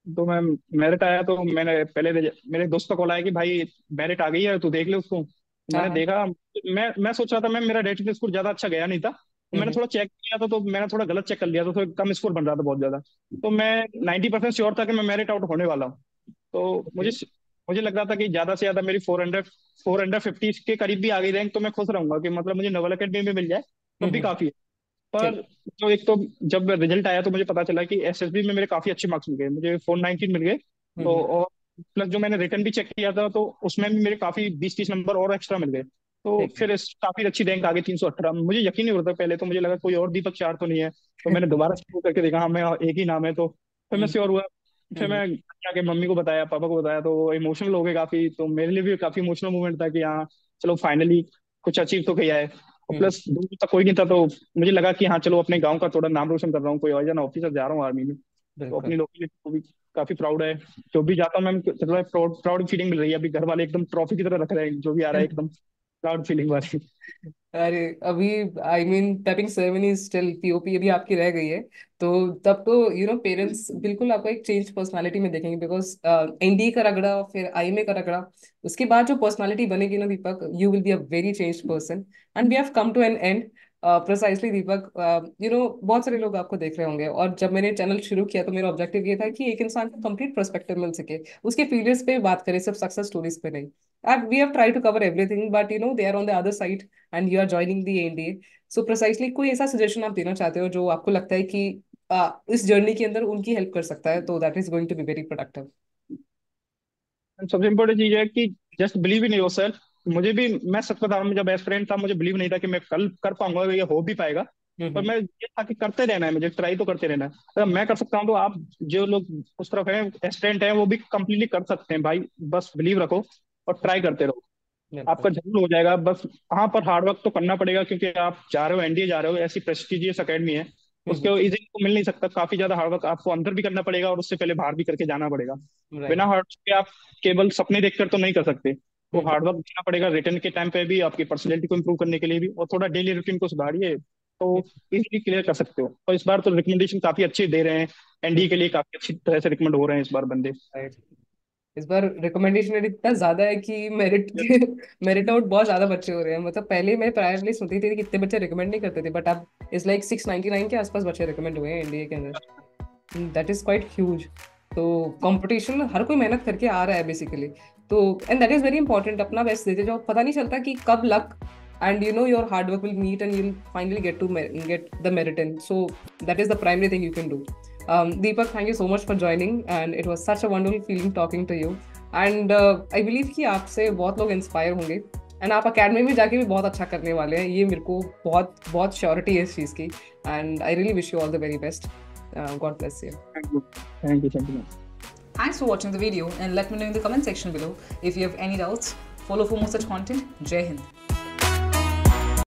तो मैम मेरिट आया तो मैंने पहले मेरे दोस्त का कॉल आया कि भाई मेरिट आ गई है, तू देख ले उसको। तो हाँ मैंने हाँ। देखा। मैं सोच रहा था मैम मेरा रेटिंग स्कोर ज्यादा अच्छा गया नहीं था, तो मैंने हम्म। थोड़ा चेक किया था, तो मैंने थोड़ा गलत चेक कर लिया था, तो कम स्कोर बन रहा था बहुत ज्यादा। तो मैं 90% श्योर था कि मैं मेरिट आउट होने वाला हूँ। तो ओके। मुझे लग रहा था कि ज्यादा से ज्यादा मेरी 450 के करीब भी आ गई रैंक, तो मैं खुश रहूंगा कि मतलब मुझे नवल अकेडमी में मिल जाए तब भी हम्म। काफी है। पर ठीक। जो एक तो जब रिजल्ट आया तो मुझे पता चला कि एसएसबी में मेरे काफी अच्छे मार्क्स मिल गए, मुझे 419 मिल गए। तो हम्म। और प्लस जो मैंने रिटर्न भी चेक किया था, तो उसमें भी मेरे काफी 20-30 नंबर और एक्स्ट्रा मिल गए। तो ठीक है। फिर काफी अच्छी रैंक आ गई 318। मुझे यकीन नहीं हो रहा था पहले, तो मुझे लगा कोई और दीपक चार तो नहीं है। तो मैंने दोबारा चेक करके देखा, हाँ मैं एक ही नाम है। तो फिर मैं हम्म। श्योर हुआ। फिर हम्म। मैं जाके मम्मी को बताया, पापा को बताया, तो वो इमोशनल हो गए काफी। तो मेरे लिए भी काफी इमोशनल मोमेंट था कि हाँ चलो फाइनली कुछ अचीव तो किया है। और हम्म। प्लस दूर तक कोई नहीं था, तो मुझे लगा कि हाँ चलो अपने गांव का थोड़ा नाम रोशन कर रहा हूँ, कोई और जन ऑफिसर जा रहा हूँ आर्मी में। तो अपनी बिल्कुल। लोकेलिटी को भी काफी प्राउड है। जो भी जाता हूँ मैम, थोड़ा प्राउड प्राउड फीलिंग मिल रही है। अभी घर वाले एकदम ट्रॉफी की तरह रख रहे हैं, जो भी आ रहा है एकदम प्राउड फीलिंग वाली। अरे अभी I mean tapping ceremony still POP अभी आपकी रह गई है, तो तब तो पेरेंट्स बिल्कुल आपको एक चेंज पर्सनालिटी में देखेंगे, बिकॉज एनडी का रगड़ा फिर आईएमए का रगड़ा, उसके बाद जो पर्सनालिटी बनेगी ना दीपक, you will be a very change person. And we have come to an end. Precisely Deepak, बहुत सारे लोग आपको देख रहे होंगे, और जब मैंने चैनल शुरू किया तो मेरा ऑब्जेक्टिव ये था कि एक इंसान को कंप्लीट पर्सपेक्टिव मिल सके, उसके फेलियर्स पे बात करें, सिर्फ सक्सेस स्टोरीज पे नहीं. We have try to cover everything, but they are on the other side and you are joining the NDA. So precisely कोई ऐसा सजेशन आप देना चाहते हो जो आपको लगता है कि इस जर्नी के अंदर उनकी हेल्प कर सकता है, तो that is going to be very productive. सबसे इम्पोर्टेंट चीज है कि जस्ट बिलीव इन योरसेल्फ. मुझे भी, मैं सच बता रहा हूँ, जब एस्पिरेंट था मुझे बिलीव नहीं था कि मैं कल कर पाऊंगा, ये हो भी पाएगा. पर मैं ये था कि करते रहना है, मुझे ट्राई तो करते रहना है. अगर मैं कर सकता हूँ तो आप जो लोग उस तरफ हैं, एस्पिरेंट हैं, वो भी कंप्लीटली कर सकते हैं भाई. बस बिलीव रखो और ट्राई करते रहो, आपका जरूर हो जाएगा. बस हाँ, पर हार्डवर्क तो करना पड़ेगा, क्योंकि आप जा रहे हो एनडीए जा रहे हो, ऐसी प्रेस्टिजियस अकेडमी है, उसके इजीली तो मिल नहीं सकता. काफी ज्यादा हार्डवर्क आपको अंदर भी करना पड़ेगा और उससे पहले बाहर भी करके जाना पड़ेगा. बिना हार्डवर्क के आप केवल सपने देखकर तो नहीं कर सकते. तो हार्डवर्क देना पड़ेगा रिटर्न के टाइम पे भी, आपकी पर्सनैलिटी को इम्प्रूव करने के लिए भी, और थोड़ा डेली रूटीन को सुधारिए तो इजीली क्लियर कर सकते हो. और इस बार तो रिकमेंडेशन काफी अच्छे दे रहे हैं, एनडीए के लिए काफी अच्छी तरह से रिकमेंड हो रहे हैं इस बार बंदे. इस बार रिकमेंडेशन इतना ज्यादा है कि मेरिट आउट बहुत ज्यादा बच्चे हो रहे हैं. मतलब पहले मैं प्रायरली सुनती थी कि कितने बच्चे रिकमेंड नहीं करते थे, बट अब इट्स लाइक 699 के आसपास बच्चे रिकमेंड हुए हैं इंडिया के अंदर. That is quite huge. तो कंपटीशन हर कोई मेहनत करके आ रहा है बेसिकली. तो and that is very important. अपना बेस्ट देते जाओ, पता नहीं चलता कि कब luck and your hard work will meet and you'll finally get to get the merit in. So that is the primary thing you can do. Deepak, thank you so much for joining, and it was such a wonderful feeling talking to you. And I believe कि आपसे बहुत लोग inspire होंगे, and आप academy में जाके भी बहुत अच्छा करने वाले हैं. ये मेरे को बहुत बहुत श्योरिटी है इस चीज़ की. And I really wish you all the very best. God bless you. Thank you. Thanks for watching the video, and let me know in the comment section below if you have any doubts. Follow for more such content. Jai Hind.